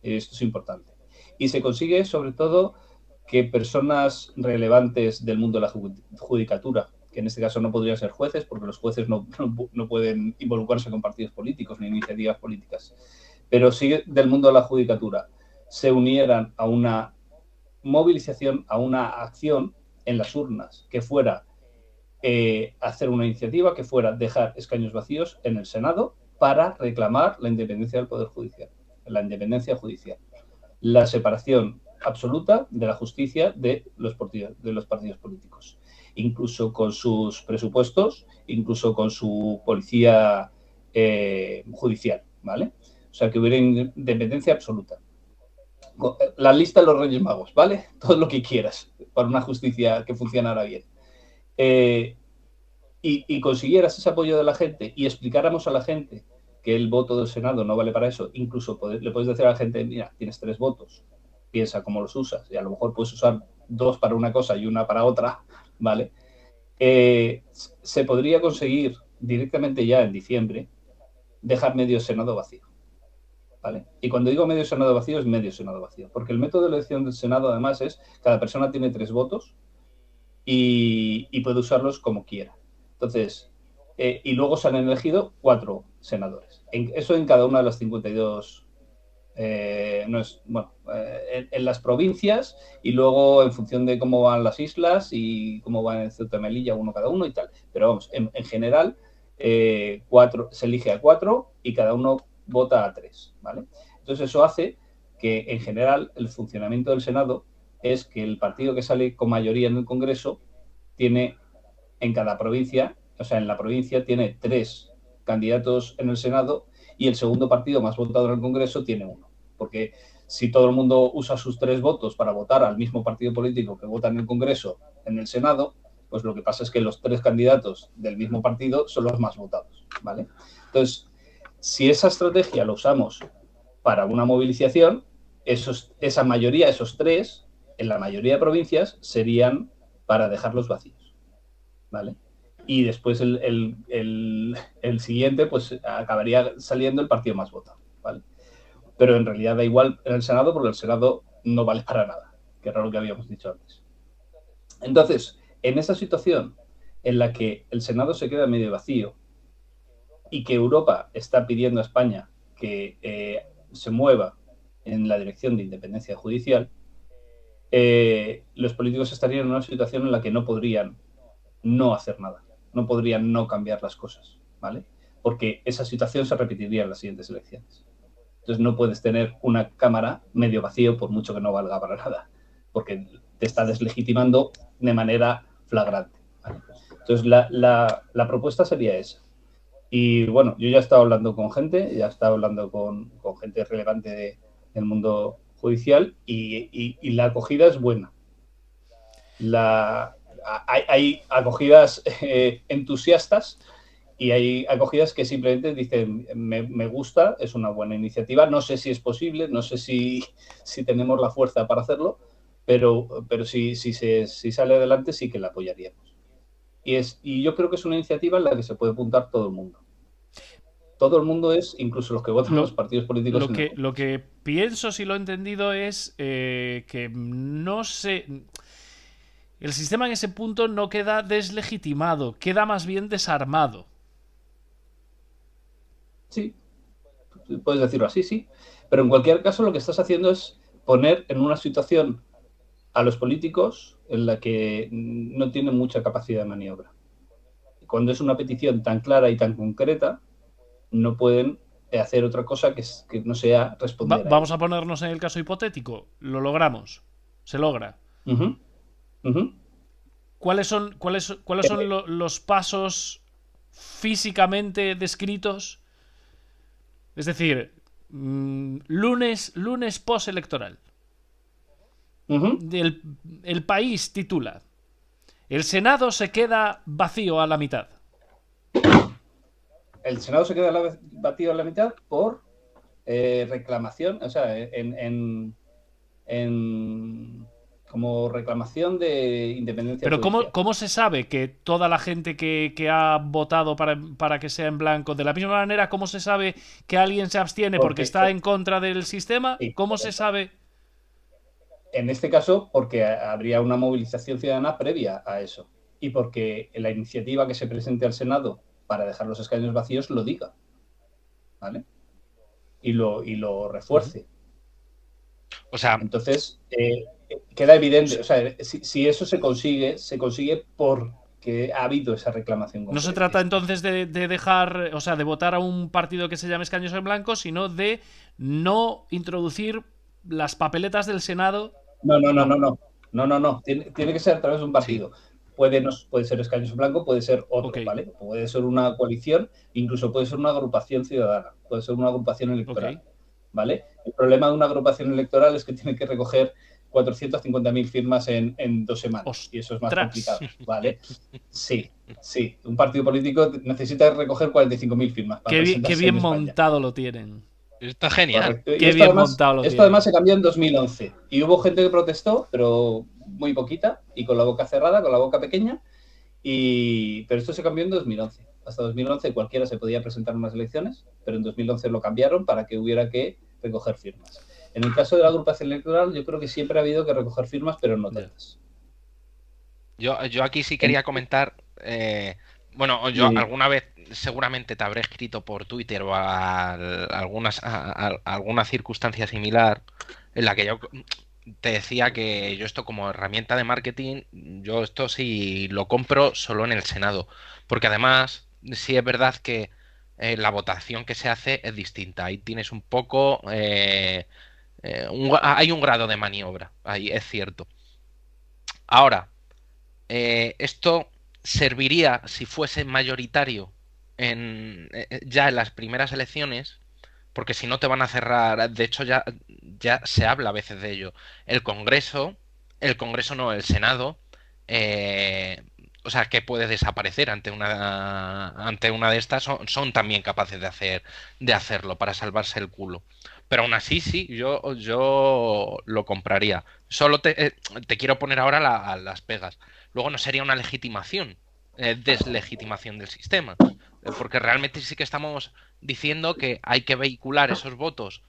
esto es importante, y se consigue sobre todo que personas relevantes del mundo de la judicatura, que en este caso no podrían ser jueces, porque los jueces no pueden involucrarse con partidos políticos ni iniciativas políticas, pero sí del mundo de la judicatura, se unieran a una movilización, a una acción en las urnas, que fuera hacer una iniciativa, que fuera dejar escaños vacíos en el Senado para reclamar la independencia del Poder Judicial, la independencia judicial, la separación absoluta de la justicia de los partidos políticos, incluso con sus presupuestos, incluso con su policía judicial, ¿vale? O sea, que hubiera independencia absoluta. La lista de los Reyes Magos, ¿vale? Todo lo que quieras para una justicia que funcionara bien. Y consiguieras ese apoyo de la gente y explicáramos a la gente que el voto del Senado no vale para eso, incluso le puedes decir a la gente, mira, tienes 3 votos, piensa cómo los usas, y a lo mejor puedes usar 2 para una cosa y una para otra, ¿vale? Se podría conseguir directamente ya en diciembre dejar medio Senado vacío, ¿vale? Y cuando digo medio Senado vacío, es medio Senado vacío, porque el método de elección del Senado además es, cada persona tiene 3 votos y puede usarlos como quiera. Entonces, y luego se han elegido 4 senadores. Eso en cada una de las 52 en las provincias, y luego en función de cómo van las islas y cómo van en Ceuta y Melilla, uno cada uno y tal. Pero vamos, en general, se elige a 4 y cada uno vota a 3, ¿vale? Entonces eso hace que en general el funcionamiento del Senado es que el partido que sale con mayoría en el Congreso tiene en cada provincia, o sea, en la provincia tiene 3 candidatos en el Senado, y el segundo partido más votado en el Congreso tiene 1. Porque si todo el mundo usa sus 3 votos para votar al mismo partido político que vota en el Congreso, en el Senado, pues lo que pasa es que los 3 candidatos del mismo partido son los más votados, ¿vale? Entonces, si esa estrategia la usamos para una movilización, esa mayoría, esos 3, en la mayoría de provincias, serían para dejarlos vacíos, ¿vale? Y después el siguiente, pues acabaría saliendo el partido más votado, ¿vale? Pero en realidad da igual en el Senado, porque el Senado no vale para nada, que era lo que habíamos dicho antes. Entonces, en esa situación en la que el Senado se queda medio vacío y que Europa está pidiendo a España que se mueva en la dirección de independencia judicial, los políticos estarían en una situación en la que no podrían no hacer nada, no podrían no cambiar las cosas, ¿vale? Porque esa situación se repetiría en las siguientes elecciones. Entonces no puedes tener una Cámara medio vacío por mucho que no valga para nada, porque te está deslegitimando de manera flagrante, ¿vale? Entonces la propuesta sería esa. Y bueno, yo ya he estado hablando con gente, ya he estado hablando con gente relevante del mundo judicial, y la acogida es buena. Hay acogidas entusiastas, y hay acogidas que simplemente dicen, me gusta, es una buena iniciativa, no sé si es posible, no sé si tenemos la fuerza para hacerlo, pero si sale adelante sí que la apoyaríamos. Y yo creo que es una iniciativa en la que se puede apuntar todo el mundo. Todo el mundo es, incluso los que votan los partidos políticos. Lo que pienso, si lo he entendido, es que no sé... El sistema en ese punto no queda deslegitimado, queda más bien desarmado. Sí, puedes decirlo así, sí. Pero en cualquier caso lo que estás haciendo es poner en una situación a los políticos en la que no tienen mucha capacidad de maniobra. Cuando es una petición tan clara y tan concreta, no pueden hacer otra cosa que no sea responder. Vamos a ponernos en el caso hipotético. Lo logramos. Se logra. Uh-huh. Uh-huh. ¿Cuáles son los pasos físicamente descritos? Es decir, lunes postelectoral. Uh-huh. El país titula: el Senado se queda vacío a la mitad. El Senado se queda vacío a la mitad por reclamación, o sea, como reclamación de independencia. Pero ¿cómo se sabe que toda la gente que ha votado para que sea en blanco, de la misma manera, cómo se sabe que alguien se abstiene porque está en contra del sistema? Sí, ¿Cómo se sabe? En este caso, porque habría una movilización ciudadana previa a eso, y porque la iniciativa que se presente al Senado para dejar los escaños vacíos lo diga, ¿vale? Y lo refuerce. O sea, entonces queda evidente, o sea, si eso se consigue porque ha habido esa reclamación. No se trata entonces de dejar, o sea, de votar a un partido que se llame escaños en blanco, sino de no introducir las papeletas del Senado. No. Tiene que ser a través de un partido. Sí. Puede ser escaños en blanco, puede ser otro, okay. ¿Vale? Puede ser una coalición, incluso puede ser una agrupación ciudadana, puede ser una agrupación electoral, okay. ¿Vale? El problema de una agrupación electoral es que tiene que recoger 450.000 firmas en 2 semanas. ¡Ostras! Y eso es más complicado, ¿vale? Sí. Un partido político necesita recoger 45.000 firmas para Qué presentarse bien en España. montado lo tienen. Está genial. Correcto. Qué bien montado lo Esto tienen. además se cambió en 2011. Y hubo gente que protestó, pero muy poquita, y con la boca cerrada, con la boca pequeña. Pero esto se cambió en 2011. Hasta 2011 cualquiera se podía presentar en unas elecciones, pero en 2011 lo cambiaron para que hubiera que recoger firmas. En el caso de la agrupación electoral, yo creo que siempre ha habido que recoger firmas, pero no tantas. Yo aquí sí quería comentar, bueno, yo Sí. alguna vez seguramente te habré escrito por Twitter o alguna circunstancia similar en la que yo te decía que yo esto como herramienta de marketing, yo esto sí lo compro solo en el Senado, porque además sí es verdad que la votación que se hace es distinta. Ahí tienes un poco, hay un grado de maniobra, ahí es cierto. Ahora, esto serviría si fuese mayoritario ya en las primeras elecciones, porque si no te van a cerrar. De hecho, ya se habla a veces de ello. El Congreso no, el Senado, o sea, que puede desaparecer ante una de estas, son también capaces de hacerlo para salvarse el culo. Pero aún así, sí, yo lo compraría. Solo te quiero poner ahora las pegas. Luego no sería una legitimación, deslegitimación del sistema. Porque realmente sí que estamos diciendo que hay que vehicular esos votos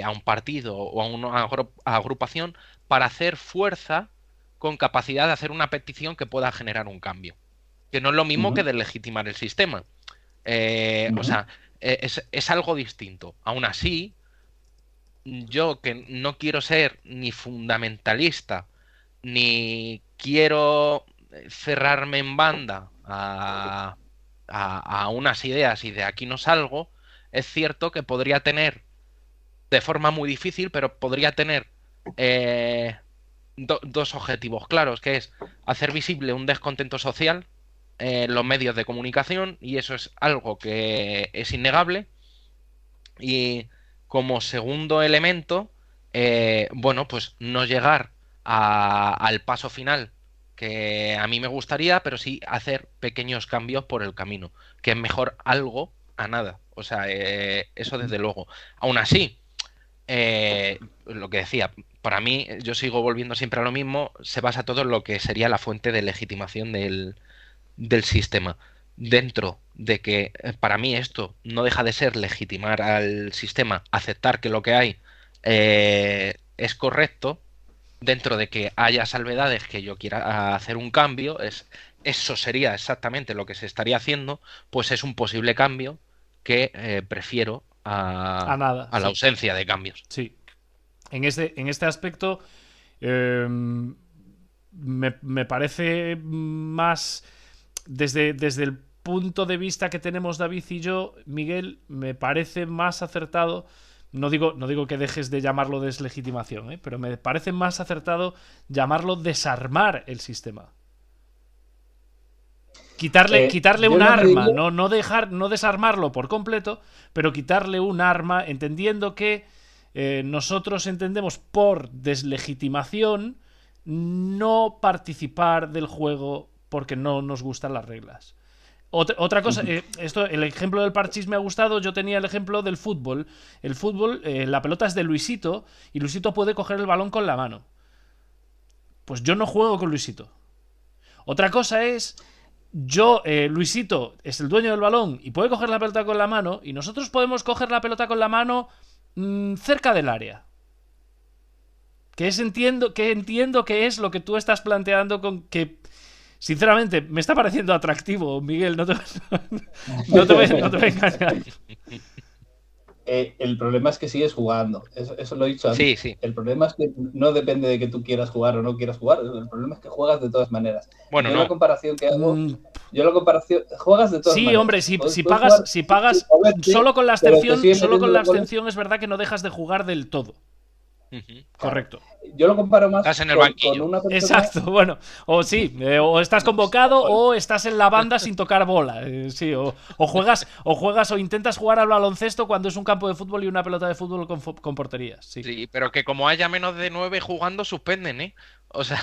a un partido o a una agrupación para hacer fuerza con capacidad de hacer una petición que pueda generar un cambio. Que no es lo mismo que deslegitimar el sistema. O sea, es algo distinto. Aún así, yo que no quiero ser ni fundamentalista, ni quiero cerrarme en banda a unas ideas y de aquí no salgo, es cierto que podría tener, de forma muy difícil, pero podría tener dos objetivos claros, que es hacer visible un descontento social en los medios de comunicación, y eso es algo que es innegable. Y como segundo elemento, bueno, pues no llegar al paso final que a mí me gustaría, pero sí hacer pequeños cambios por el camino, que es mejor algo a nada. O sea, eso desde luego. Aún así, lo que decía, para mí, yo sigo volviendo siempre a lo mismo, se basa todo en lo que sería la fuente de legitimación del sistema. Dentro de que para mí esto no deja de ser legitimar al sistema, aceptar que lo que hay es correcto, dentro de que haya salvedades que yo quiera hacer un cambio, eso sería exactamente lo que se estaría haciendo, pues es un posible cambio que prefiero A nada. a la ausencia de cambios. Sí. En este aspecto me parece más desde el punto de vista que tenemos David y yo, Miguel, me parece más acertado. No digo que dejes de llamarlo deslegitimación, pero me parece más acertado llamarlo desarmar el sistema. Quitarle un arma, no desarmarlo por completo, pero quitarle un arma, entendiendo que nosotros entendemos por deslegitimación no participar del juego porque no nos gustan las reglas. Otra cosa, el ejemplo del parchís me ha gustado. Yo tenía el ejemplo del fútbol. El fútbol, la pelota es de Luisito y Luisito puede coger el balón con la mano. Pues yo no juego con Luisito. Otra cosa es, Luisito es el dueño del balón y puede coger la pelota con la mano, y nosotros podemos coger la pelota con la mano cerca del área. Entiendo que es lo que tú estás planteando, con que sinceramente me está pareciendo atractivo, Miguel, no te voy a engañar. El problema es que sigues jugando, eso lo he dicho antes. Sí. El problema es que no depende de que tú quieras jugar o no quieras jugar, el problema es que juegas de todas maneras. Bueno, la comparación que hago, juegas de todas maneras. Sí, hombre, si pagas solo con la abstención, es verdad que no dejas de jugar del todo. Correcto. Yo lo comparo más Estás en el banquillo. con una persona... Exacto, bueno, o sí, o estás convocado o estás en la banda sin tocar bola, sí, o juegas o intentas jugar al baloncesto cuando es un campo de fútbol y una pelota de fútbol con porterías, sí. Sí, pero que como haya menos de 9 jugando, suspenden, ¿eh? O sea...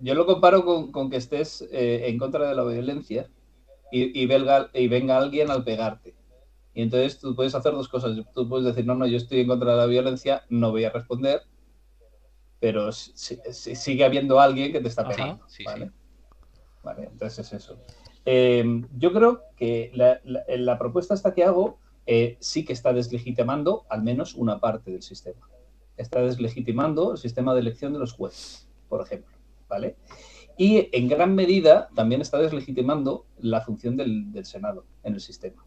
Yo lo comparo con que estés en contra de la violencia y venga alguien al pegarte. Y entonces tú puedes hacer dos cosas. Tú puedes decir, no, yo estoy en contra de la violencia, no voy a responder, pero sigue habiendo alguien que te está pegando. Sí, ¿vale? sí. Vale, entonces es eso. Yo creo que la propuesta esta que hago sí que está deslegitimando al menos una parte del sistema. Está deslegitimando el sistema de elección de los jueces, por ejemplo. ¿Vale? Y en gran medida también está deslegitimando la función del Senado en el sistema.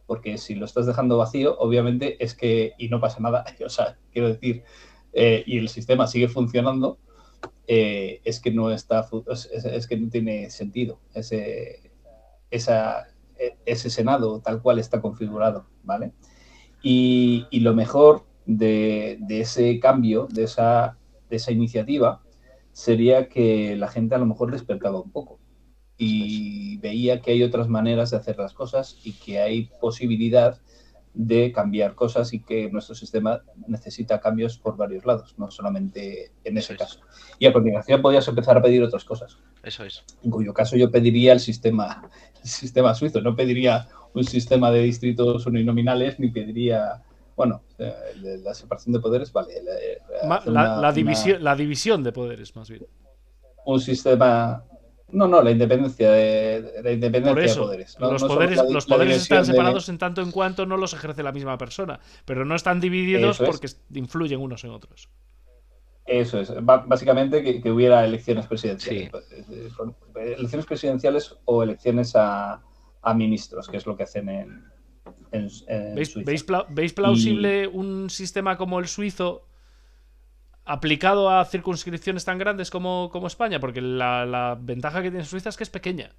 Porque si lo estás dejando vacío, obviamente es que, y no pasa nada, o sea, quiero decir, y el sistema sigue funcionando, es que no está, es que no tiene sentido ese Senado tal cual está configurado, ¿vale? Y lo mejor de ese cambio, de esa iniciativa, sería que la gente a lo mejor despertaba un poco y veía que hay otras maneras de hacer las cosas y que hay posibilidad de cambiar cosas y que nuestro sistema necesita cambios por varios lados, no solamente en ese caso. Y a continuación podías empezar a pedir otras cosas. Eso es. En cuyo caso yo pediría el sistema suizo, no pediría un sistema de distritos uninominales ni pediría... Bueno, la separación de poderes, vale. La división de poderes, más bien. Un sistema... No, la independencia Por eso, de poderes. Los poderes están separados en tanto en cuanto no los ejerce la misma persona, pero no están divididos porque influyen unos en otros. Eso es. Básicamente que hubiera elecciones presidenciales. Sí. Elecciones presidenciales o elecciones a ministros, que es lo que hacen en Suiza. ¿Veis plausible un sistema como el suizo aplicado a circunscripciones tan grandes como España? Porque la ventaja que tiene Suiza es que es pequeña.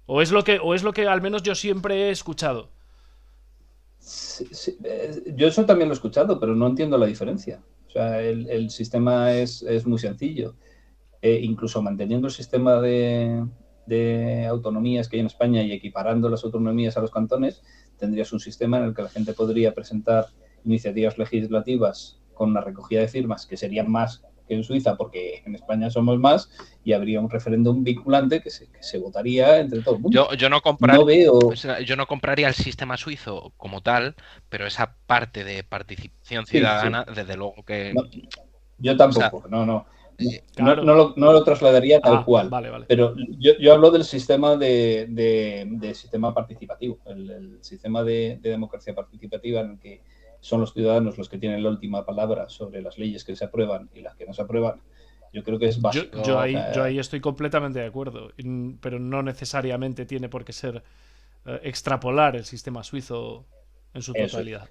O es lo que al menos yo siempre he escuchado. Sí, yo eso también lo he escuchado, pero no entiendo la diferencia. O sea, el sistema es muy sencillo. Incluso manteniendo el sistema de autonomías que hay en España y equiparando las autonomías a los cantones, tendrías un sistema en el que la gente podría presentar iniciativas legislativas con una recogida de firmas que serían más que en Suiza, porque en España somos más, y habría un referéndum vinculante que se votaría entre todo el mundo. Yo no compraría el sistema suizo como tal, pero esa parte de participación ciudadana, sí. Desde luego que... No, yo tampoco, o sea, no. Claro. No lo trasladaría tal cual. Vale. Pero yo hablo del sistema de sistema participativo, el sistema de democracia participativa en el que son los ciudadanos los que tienen la última palabra sobre las leyes que se aprueban y las que no se aprueban. Yo creo que es básico. Yo ahí estoy completamente de acuerdo, pero no necesariamente tiene por qué ser extrapolar el sistema suizo en su totalidad.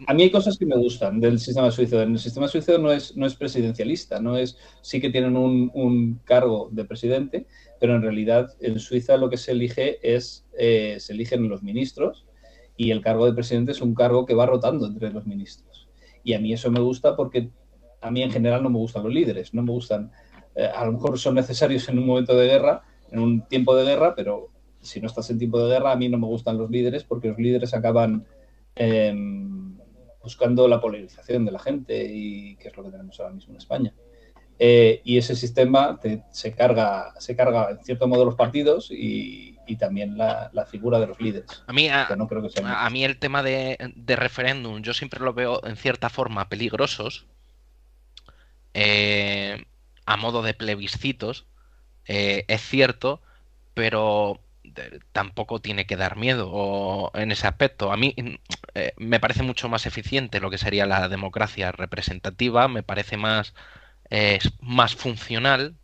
A mí hay cosas que me gustan del sistema suizo. En el sistema suizo no es presidencialista, sí que tienen un cargo de presidente, pero en realidad en Suiza lo que se elige se eligen los ministros y el cargo de presidente es un cargo que va rotando entre los ministros. Y a mí eso me gusta porque a mí en general no me gustan los líderes, no me gustan, a lo mejor son necesarios en un momento de guerra, en un tiempo de guerra, pero si no estás en tiempo de guerra, a mí no me gustan los líderes porque los líderes acaban buscando la polarización de la gente y que es lo que tenemos ahora mismo en España. Y ese sistema se carga en cierto modo los partidos y también la figura de los líderes. A mí el tema de referéndum yo siempre lo veo en cierta forma peligrosos, a modo de plebiscitos, es cierto, pero tampoco tiene que dar miedo en ese aspecto. A mí me parece mucho más eficiente lo que sería la democracia representativa, me parece más funcional,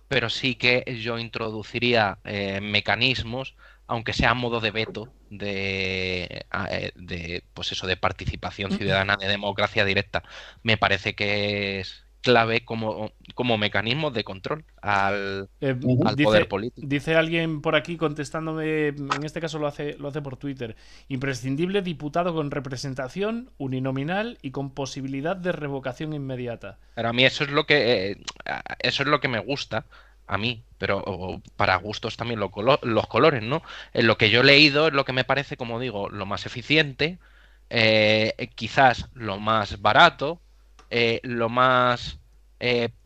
pero sí que yo introduciría mecanismos, aunque sea a modo de veto, de participación ciudadana, de democracia directa. Me parece que clave como mecanismo de control al Dice, poder político. dice alguien por aquí contestándome, en este caso lo hace por Twitter: imprescindible diputado con representación uninominal y con posibilidad de revocación inmediata. Pero a mí eso es lo que me gusta a mí, pero para gustos también los colores, ¿no? En lo que yo he leído es lo que me parece, como digo, lo más eficiente, quizás lo más barato, lo más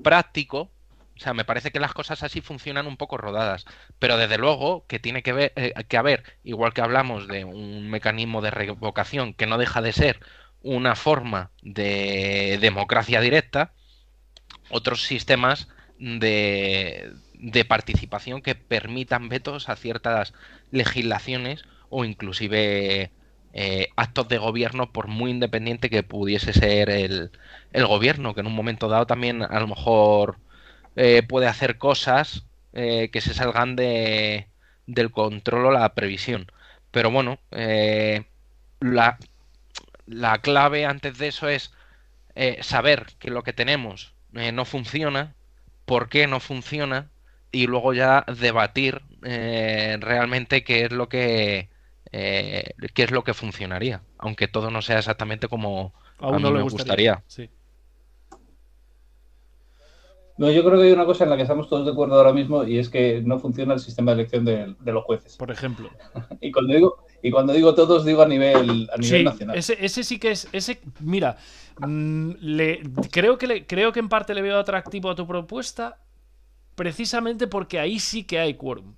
práctico. O sea, me parece que las cosas así funcionan un poco rodadas, pero desde luego que tiene que haber, igual que hablamos de un mecanismo de revocación que no deja de ser una forma de democracia directa, otros sistemas de participación que permitan vetos a ciertas legislaciones o inclusive actos de gobierno, por muy independiente que pudiese ser el gobierno, que en un momento dado también a lo mejor puede hacer cosas que se salgan del control o la previsión. Pero bueno, la clave antes de eso es saber que lo que tenemos no funciona, por qué no funciona, y luego ya debatir realmente qué es lo que funcionaría, aunque todo no sea exactamente como A a uno mí le me gustaría. Sí. No, yo creo que hay una cosa en la que estamos todos de acuerdo ahora mismo y es que no funciona el sistema de elección de los jueces. Por ejemplo. Y cuando digo todos, digo a nivel Sí, nacional. ese sí que es. Mira, creo que en parte le veo atractivo a tu propuesta, precisamente porque ahí sí que hay quórum.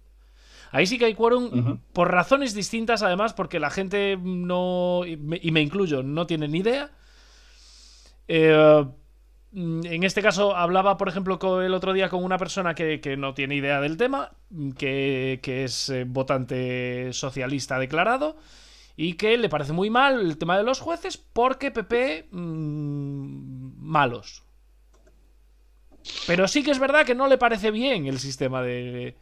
Ahí sí que hay quórum por razones distintas, además, porque la gente no, y me incluyo, no tiene ni idea. En este caso hablaba, por ejemplo, el otro día con una persona que no tiene idea del tema, que es votante socialista declarado, y que le parece muy mal el tema de los jueces porque PP malos. Pero sí que es verdad que no le parece bien el sistema de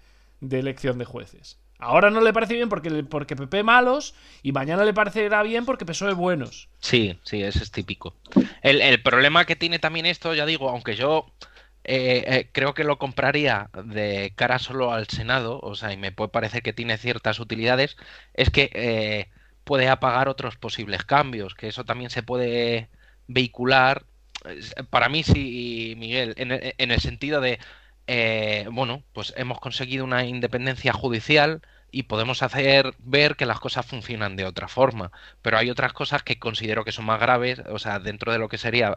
elección de jueces. Ahora no le parece bien porque PP malos, y mañana le parecerá bien porque PSOE buenos. Sí, ese es típico. El problema que tiene también esto, ya digo, aunque yo creo que lo compraría de cara solo al Senado, o sea, y me puede parecer que tiene ciertas utilidades, es que puede apagar otros posibles cambios, que eso también se puede vehicular. Para mí sí, Miguel, en el sentido de, bueno, pues hemos conseguido una independencia judicial y podemos hacer ver que las cosas funcionan de otra forma, pero hay otras cosas que considero que son más graves, o sea, dentro de lo que sería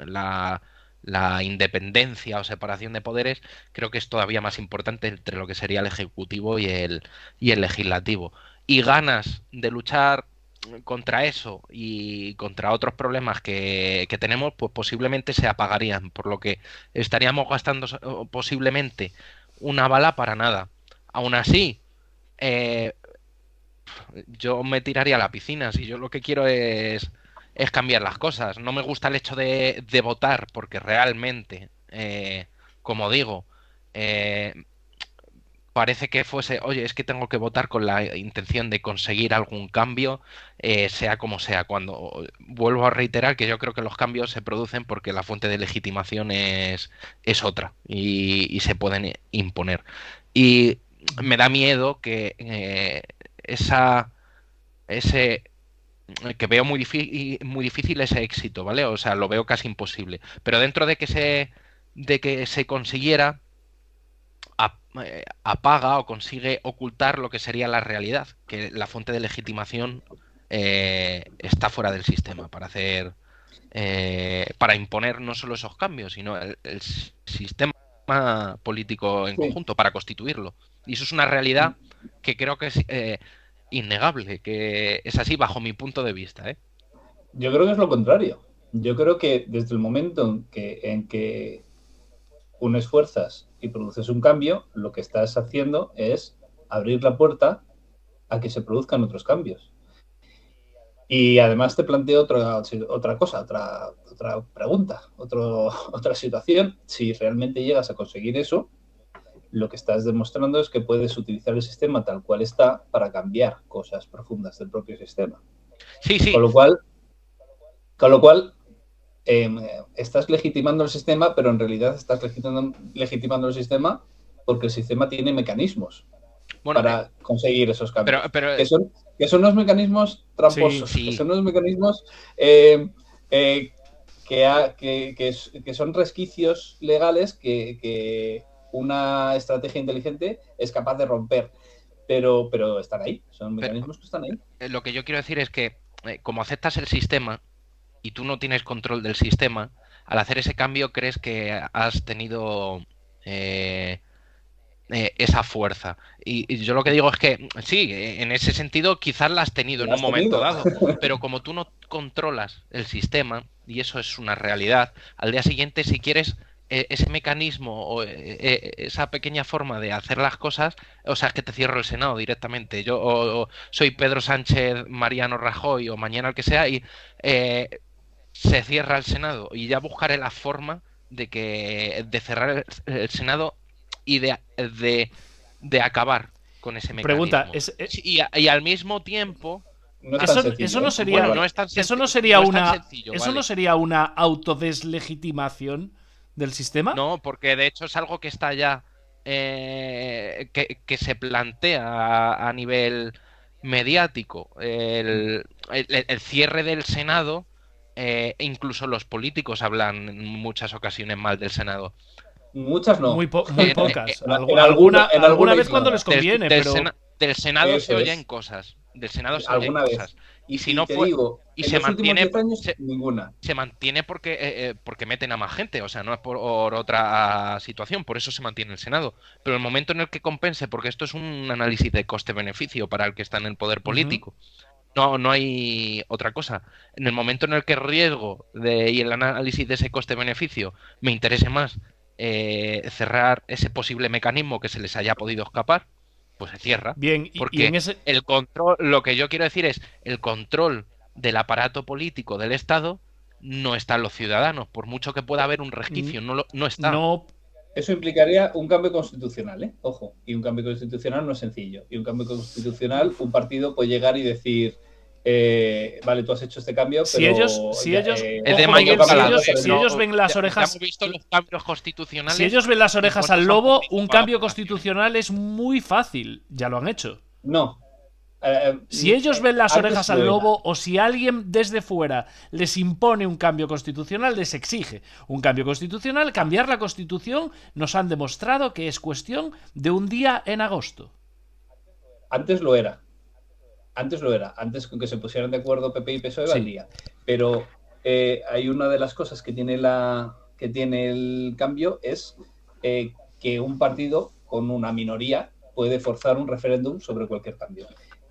la independencia o separación de poderes, creo que es todavía más importante entre lo que sería el ejecutivo y el legislativo. Y ganas de luchar contra eso y contra otros problemas que tenemos, pues posiblemente se apagarían, por lo que estaríamos gastando posiblemente una bala para nada. Aún así, yo me tiraría a la piscina si yo lo que quiero es cambiar las cosas. No me gusta el hecho de votar porque realmente, como digo, parece que fuese, oye, es que tengo que votar con la intención de conseguir algún cambio, sea como sea. Cuando vuelvo a reiterar que yo creo que los cambios se producen porque la fuente de legitimación es otra y se pueden imponer. Y me da miedo que que veo muy difícil ese éxito, ¿vale? O sea, lo veo casi imposible. Pero dentro de que se consiguiera, apaga o consigue ocultar lo que sería la realidad, que la fuente de legitimación está fuera del sistema para imponer no solo esos cambios, sino el sistema político en conjunto, para constituirlo. Y eso es una realidad que creo que es innegable, que es así bajo mi punto de vista, ¿eh? Yo creo que es lo contrario. Yo creo que desde el momento en que unes fuerzas y produces un cambio, lo que estás haciendo es abrir la puerta a que se produzcan otros cambios. Y además te planteo otra cosa, otra pregunta, otra situación. Si realmente llegas a conseguir eso, lo que estás demostrando es que puedes utilizar el sistema tal cual está para cambiar cosas profundas del propio sistema. Sí. Con lo cual estás legitimando el sistema, pero en realidad estás legitimando el sistema porque el sistema tiene mecanismos para conseguir esos cambios. Que son los mecanismos tramposos, sí. que son los mecanismos que son resquicios legales que una estrategia inteligente es capaz de romper. Pero están ahí, son mecanismos que están ahí. Lo que yo quiero decir es que como aceptas el sistema y tú no tienes control del sistema, al hacer ese cambio crees que has tenido esa fuerza. Y yo lo que digo es que sí, en ese sentido quizás la has tenido en un momento dado, pero como tú no controlas el sistema, y eso es una realidad, al día siguiente si quieres ese mecanismo o esa pequeña forma de hacer las cosas, o sea, es que te cierro el Senado directamente. Yo o soy Pedro Sánchez, Mariano Rajoy o mañana el que sea y se cierra el Senado y ya buscaré la forma de cerrar el Senado y de acabar con ese mecanismo. Pregunta, y al mismo tiempo eso no sería una autodeslegitimación del sistema. No, porque de hecho es algo que está ya que se plantea a nivel mediático. El cierre del Senado, incluso los políticos hablan en muchas ocasiones mal del Senado. Muchas no. Muy pocas. Alguna vez cuando les conviene. Del Senado se oyen cosas. Del Senado se oyen cosas. Y si no fue. Y se mantiene. Ninguna. Se mantiene porque meten a más gente. O sea, no es por otra situación. Por eso se mantiene el Senado. Pero el momento en el que compense, porque esto es un análisis de coste-beneficio para el que está en el poder político. No hay otra cosa. En el momento en el que el riesgo y el análisis de ese coste-beneficio me interese más cerrar ese posible mecanismo que se les haya podido escapar, pues se cierra. Bien, porque el control, lo que yo quiero decir es, el control del aparato político del Estado no está en los ciudadanos, por mucho que pueda haber un resquicio, no está. No. Eso implicaría un cambio constitucional, ojo, y un cambio constitucional no es sencillo. Y un cambio constitucional, un partido puede llegar y decir, vale, tú has hecho este cambio, si pero ellos ven las orejas, visto los cambios constitucionales. Si ellos ven las orejas al lobo, un cambio constitucional es muy fácil. Ya lo han hecho. No. Si ellos ven las orejas al lobo, o si alguien desde fuera les impone un cambio constitucional, les exige un cambio constitucional, cambiar la Constitución, nos han demostrado que es cuestión de un día en agosto. Antes lo era. Antes con que se pusieran de acuerdo PP y PSOE valdría. Pero hay una de las cosas que tiene el cambio es que un partido con una minoría puede forzar un referéndum sobre cualquier cambio.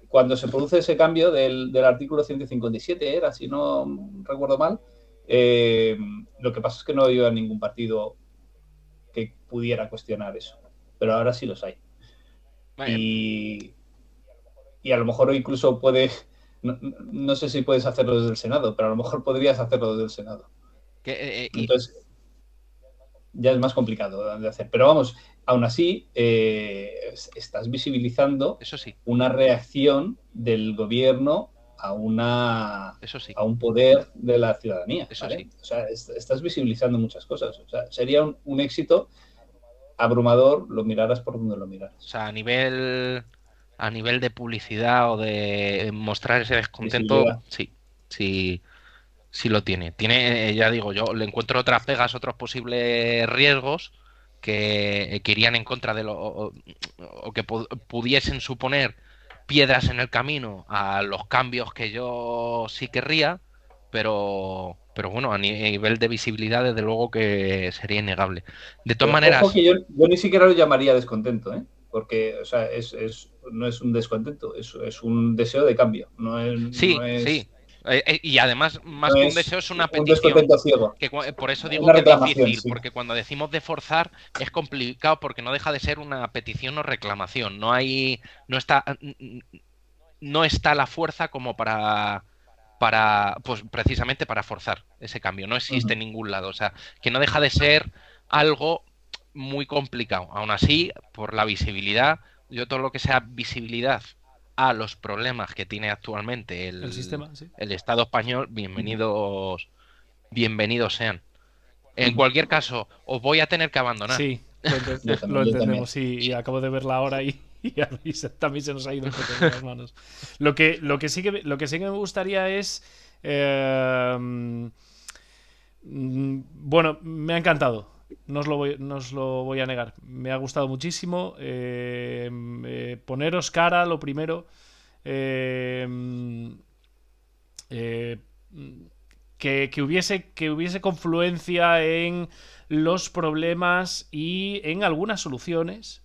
Cuando se produce ese cambio del artículo 157, era, si no recuerdo mal, lo que pasa es que no había ningún partido que pudiera cuestionar eso. Pero ahora sí los hay. Y a lo mejor incluso no sé si puedes hacerlo desde el Senado, pero a lo mejor podrías hacerlo desde el Senado. Entonces, ya es más complicado de hacer. Pero vamos, aún así, estás visibilizando una reacción del gobierno a un poder de la ciudadanía. ¿Vale? O sea, estás visibilizando muchas cosas. O sea, sería un éxito abrumador, lo miraras por donde lo miraras. O sea, a nivel de publicidad o de mostrar ese descontento, sí lo tiene. Tiene, ya digo, yo le encuentro otras pegas, otros posibles riesgos que irían en contra de o que pudiesen suponer piedras en el camino a los cambios que yo sí querría, pero bueno, a nivel de visibilidad, desde luego que sería innegable. De todas maneras... Ojo que yo ni siquiera lo llamaría descontento, porque, o sea, no es un descontento, es un deseo de cambio. Sí. Y además, más que un deseo, es una petición. Ciego. Que, por eso digo que es difícil, porque cuando decimos de forzar es complicado porque no deja de ser una petición o reclamación. No está la fuerza como para pues precisamente para forzar ese cambio. No existe en ningún lado. O sea, que no deja de ser algo muy complicado. Aún así, por la visibilidad, yo todo lo que sea visibilidad a los problemas que tiene actualmente el sistema, el Estado español, bienvenidos bienvenidos sean. En cualquier caso, os voy a tener que abandonar. Sí, lo entendemos, sí, y acabo de verla ahora y a mí también se nos ha ido un poco de las manos. Lo que sí que me gustaría es... bueno, me ha encantado. No os lo voy a negar. Me ha gustado muchísimo. Poneros cara, lo primero. Que hubiese confluencia en los problemas y en algunas soluciones.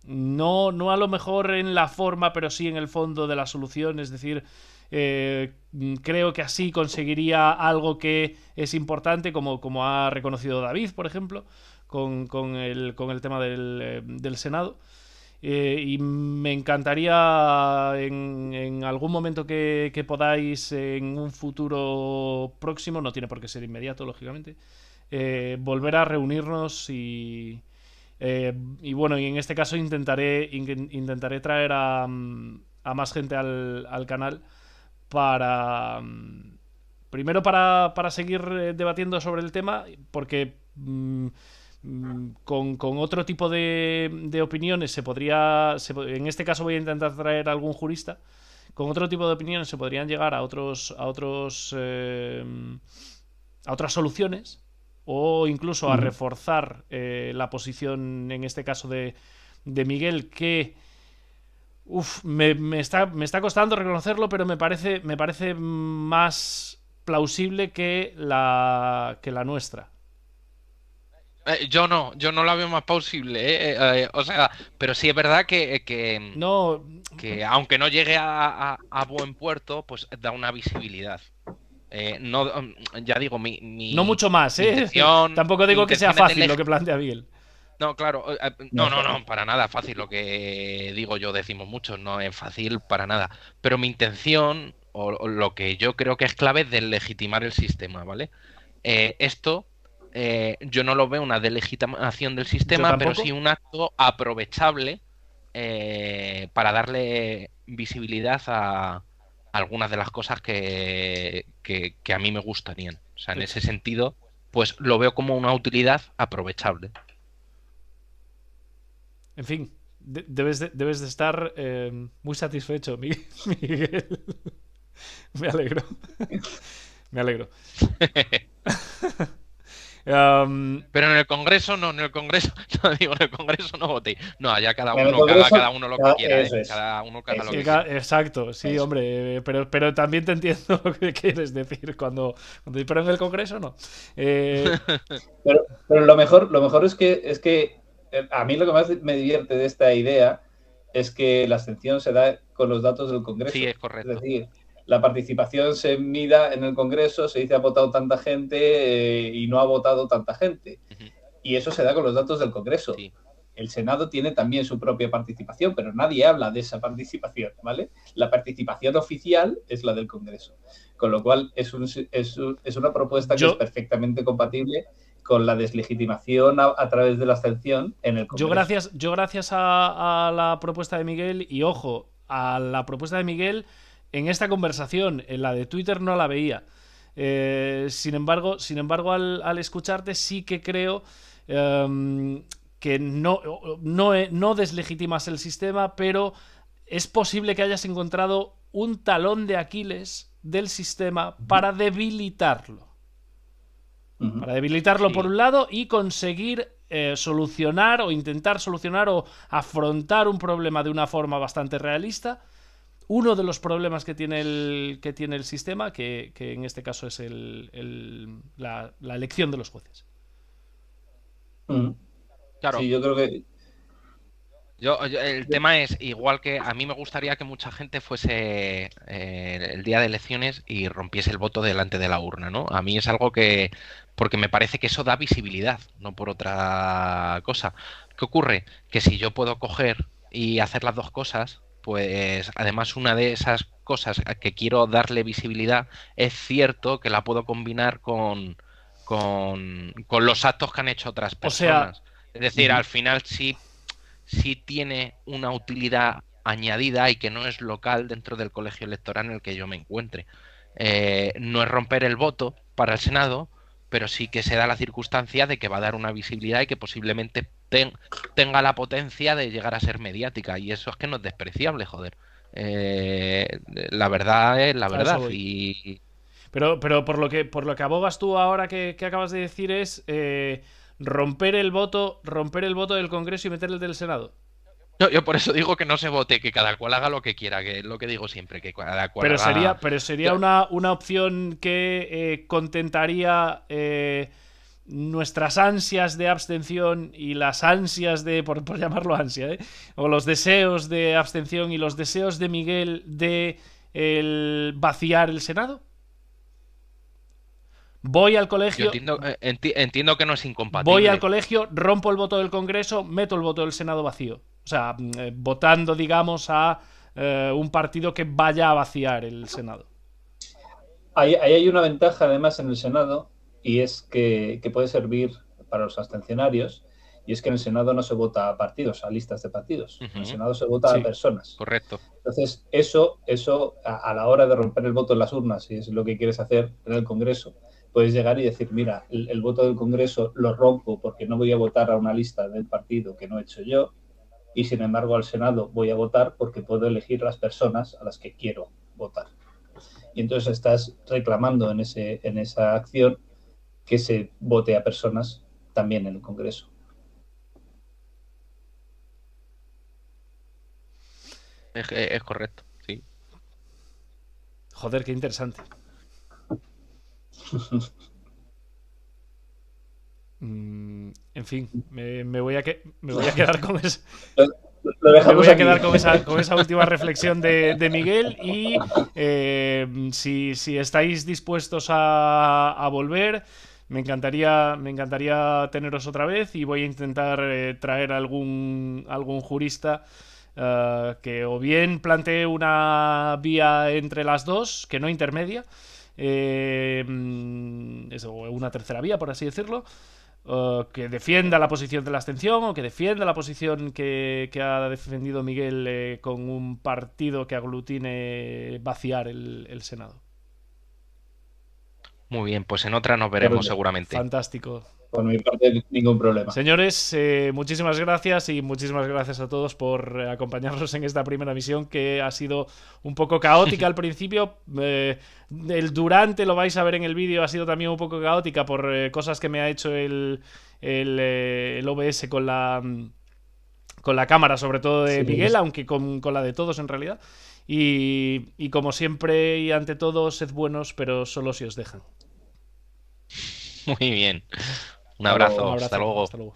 No a lo mejor en la forma, pero sí en el fondo de la solución. Es decir, creo que así conseguiría algo que es importante, como ha reconocido David, por ejemplo, con el tema del Senado. Y me encantaría en algún momento que podáis, en un futuro próximo, no tiene por qué ser inmediato, lógicamente, volver a reunirnos y bueno, y en este caso intentaré traer a más gente al canal para primero para seguir debatiendo sobre el tema, porque con otro tipo de opiniones en este caso voy a intentar traer a algún jurista. Con otro tipo de opiniones se podrían llegar a otras soluciones, o incluso a reforzar la posición, en este caso de Miguel, que me está costando reconocerlo, pero me parece más plausible que la nuestra. Yo no la veo más plausible, o sea, pero sí es verdad que aunque no llegue a buen puerto, pues da una visibilidad. No, ya digo, no mucho más, tampoco digo que sea fácil lo que plantea Miguel. No, claro, no, para nada fácil lo que digo yo, decimos mucho, no es fácil para nada. Pero mi intención, o lo que yo creo que es clave, es deslegitimar el sistema, ¿vale? Esto, yo no lo veo una delegitimación del sistema, pero sí un acto aprovechable para darle visibilidad a algunas de las cosas que a mí me gustarían. O sea, en ese sentido, pues lo veo como una utilidad aprovechable. En fin, debes de estar muy satisfecho, Miguel. Me alegro. Me alegro. Pero en el Congreso no votéis. No, allá cada uno lo que quiera. Cada uno lo que quiera. Exacto, sí, eso. Hombre. Pero también te entiendo lo que quieres decir pero en el Congreso no. Pero lo mejor es que a mí lo que más me divierte de esta idea es que la abstención se da con los datos del Congreso. Sí, es correcto. Es decir, la participación se mida en el Congreso, se dice ha votado tanta gente y no ha votado tanta gente. Y eso se da con los datos del Congreso. Sí. El Senado tiene también su propia participación, pero nadie habla de esa participación, ¿vale? La participación oficial es la del Congreso. Con lo cual es una propuesta que es perfectamente compatible con la deslegitimación a través de la abstención en el Congreso. Yo gracias a la propuesta de Miguel, y ojo, a la propuesta de Miguel, en esta conversación, en la de Twitter no la veía. Sin embargo, al escucharte sí que creo que no deslegitimas el sistema, pero es posible que hayas encontrado un talón de Aquiles del sistema para debilitarlo. Para debilitarlo, sí, por un lado, y conseguir solucionar o intentar solucionar o afrontar un problema de una forma bastante realista. Uno de los problemas que tiene el sistema, que en este caso es la elección de los jueces. Claro. Sí, yo creo que... el tema es, igual que a mí me gustaría que mucha gente fuese el día de elecciones y rompiese el voto delante de la urna, ¿no? A mí es algo porque me parece que eso da visibilidad, no por otra cosa. ¿Qué ocurre? Que si yo puedo coger y hacer las dos cosas, pues además una de esas cosas a que quiero darle visibilidad, es cierto que la puedo combinar con los actos que han hecho otras personas. O sea, es decir, al final sí tiene una utilidad añadida y que no es local dentro del colegio electoral en el que yo me encuentre. no es romper el voto para el Senado, pero sí que se da la circunstancia de que va a dar una visibilidad y que posiblemente tenga la potencia de llegar a ser mediática, y eso es que no es despreciable, joder. La verdad es la verdad. Pero por lo que abogas tú ahora que acabas de decir es romper el voto del Congreso y meterle del Senado. No, yo por eso digo que no se vote, que cada cual haga lo que quiera, que es lo que digo siempre, que cada cual haga... Pero sería una opción que contentaría nuestras ansias de abstención y las ansias de, por llamarlo ansia, o los deseos de abstención y los deseos de Miguel de vaciar el Senado. Voy al colegio. Yo entiendo que no es incompatible. Voy al colegio, rompo el voto del Congreso, meto el voto del Senado vacío. O sea, votando, digamos, a un partido que vaya a vaciar el Senado. Ahí hay una ventaja, además, en el Senado, y es que puede servir para los abstencionarios, y es que en el Senado no se vota a partidos, a listas de partidos. En el Senado se vota a personas. Correcto. Entonces, eso a la hora de romper el voto en las urnas, si es lo que quieres hacer en el Congreso, puedes llegar y decir, mira, el voto del Congreso lo rompo porque no voy a votar a una lista del partido que no he hecho yo, y sin embargo al Senado voy a votar porque puedo elegir las personas a las que quiero votar. Y entonces estás reclamando en esa acción que se vote a personas también en el Congreso. Es correcto, sí. Joder, qué interesante. En fin, me voy a quedar con eso. Me voy a quedar con esa última reflexión de Miguel, y si estáis dispuestos a volver, me encantaría teneros otra vez, y voy a intentar traer algún jurista que o bien plantee una vía entre las dos, que no intermedia, una tercera vía, por así decirlo, que defienda la posición de la abstención, o que defienda la posición que ha defendido Miguel con un partido que aglutine vaciar el Senado. Muy bien, pues en otra nos veremos seguramente. Fantástico. Por mi parte, ningún problema. Señores, muchísimas gracias, y muchísimas gracias a todos por acompañarnos en esta primera misión, que ha sido un poco caótica al principio. El durante, lo vais a ver en el vídeo, ha sido también un poco caótica por cosas que me ha hecho el OBS con la cámara, sobre todo de Miguel, aunque con la de todos en realidad. Y como siempre y ante todo, sed buenos, pero solo si os dejan. Muy bien. Un abrazo. Hasta luego.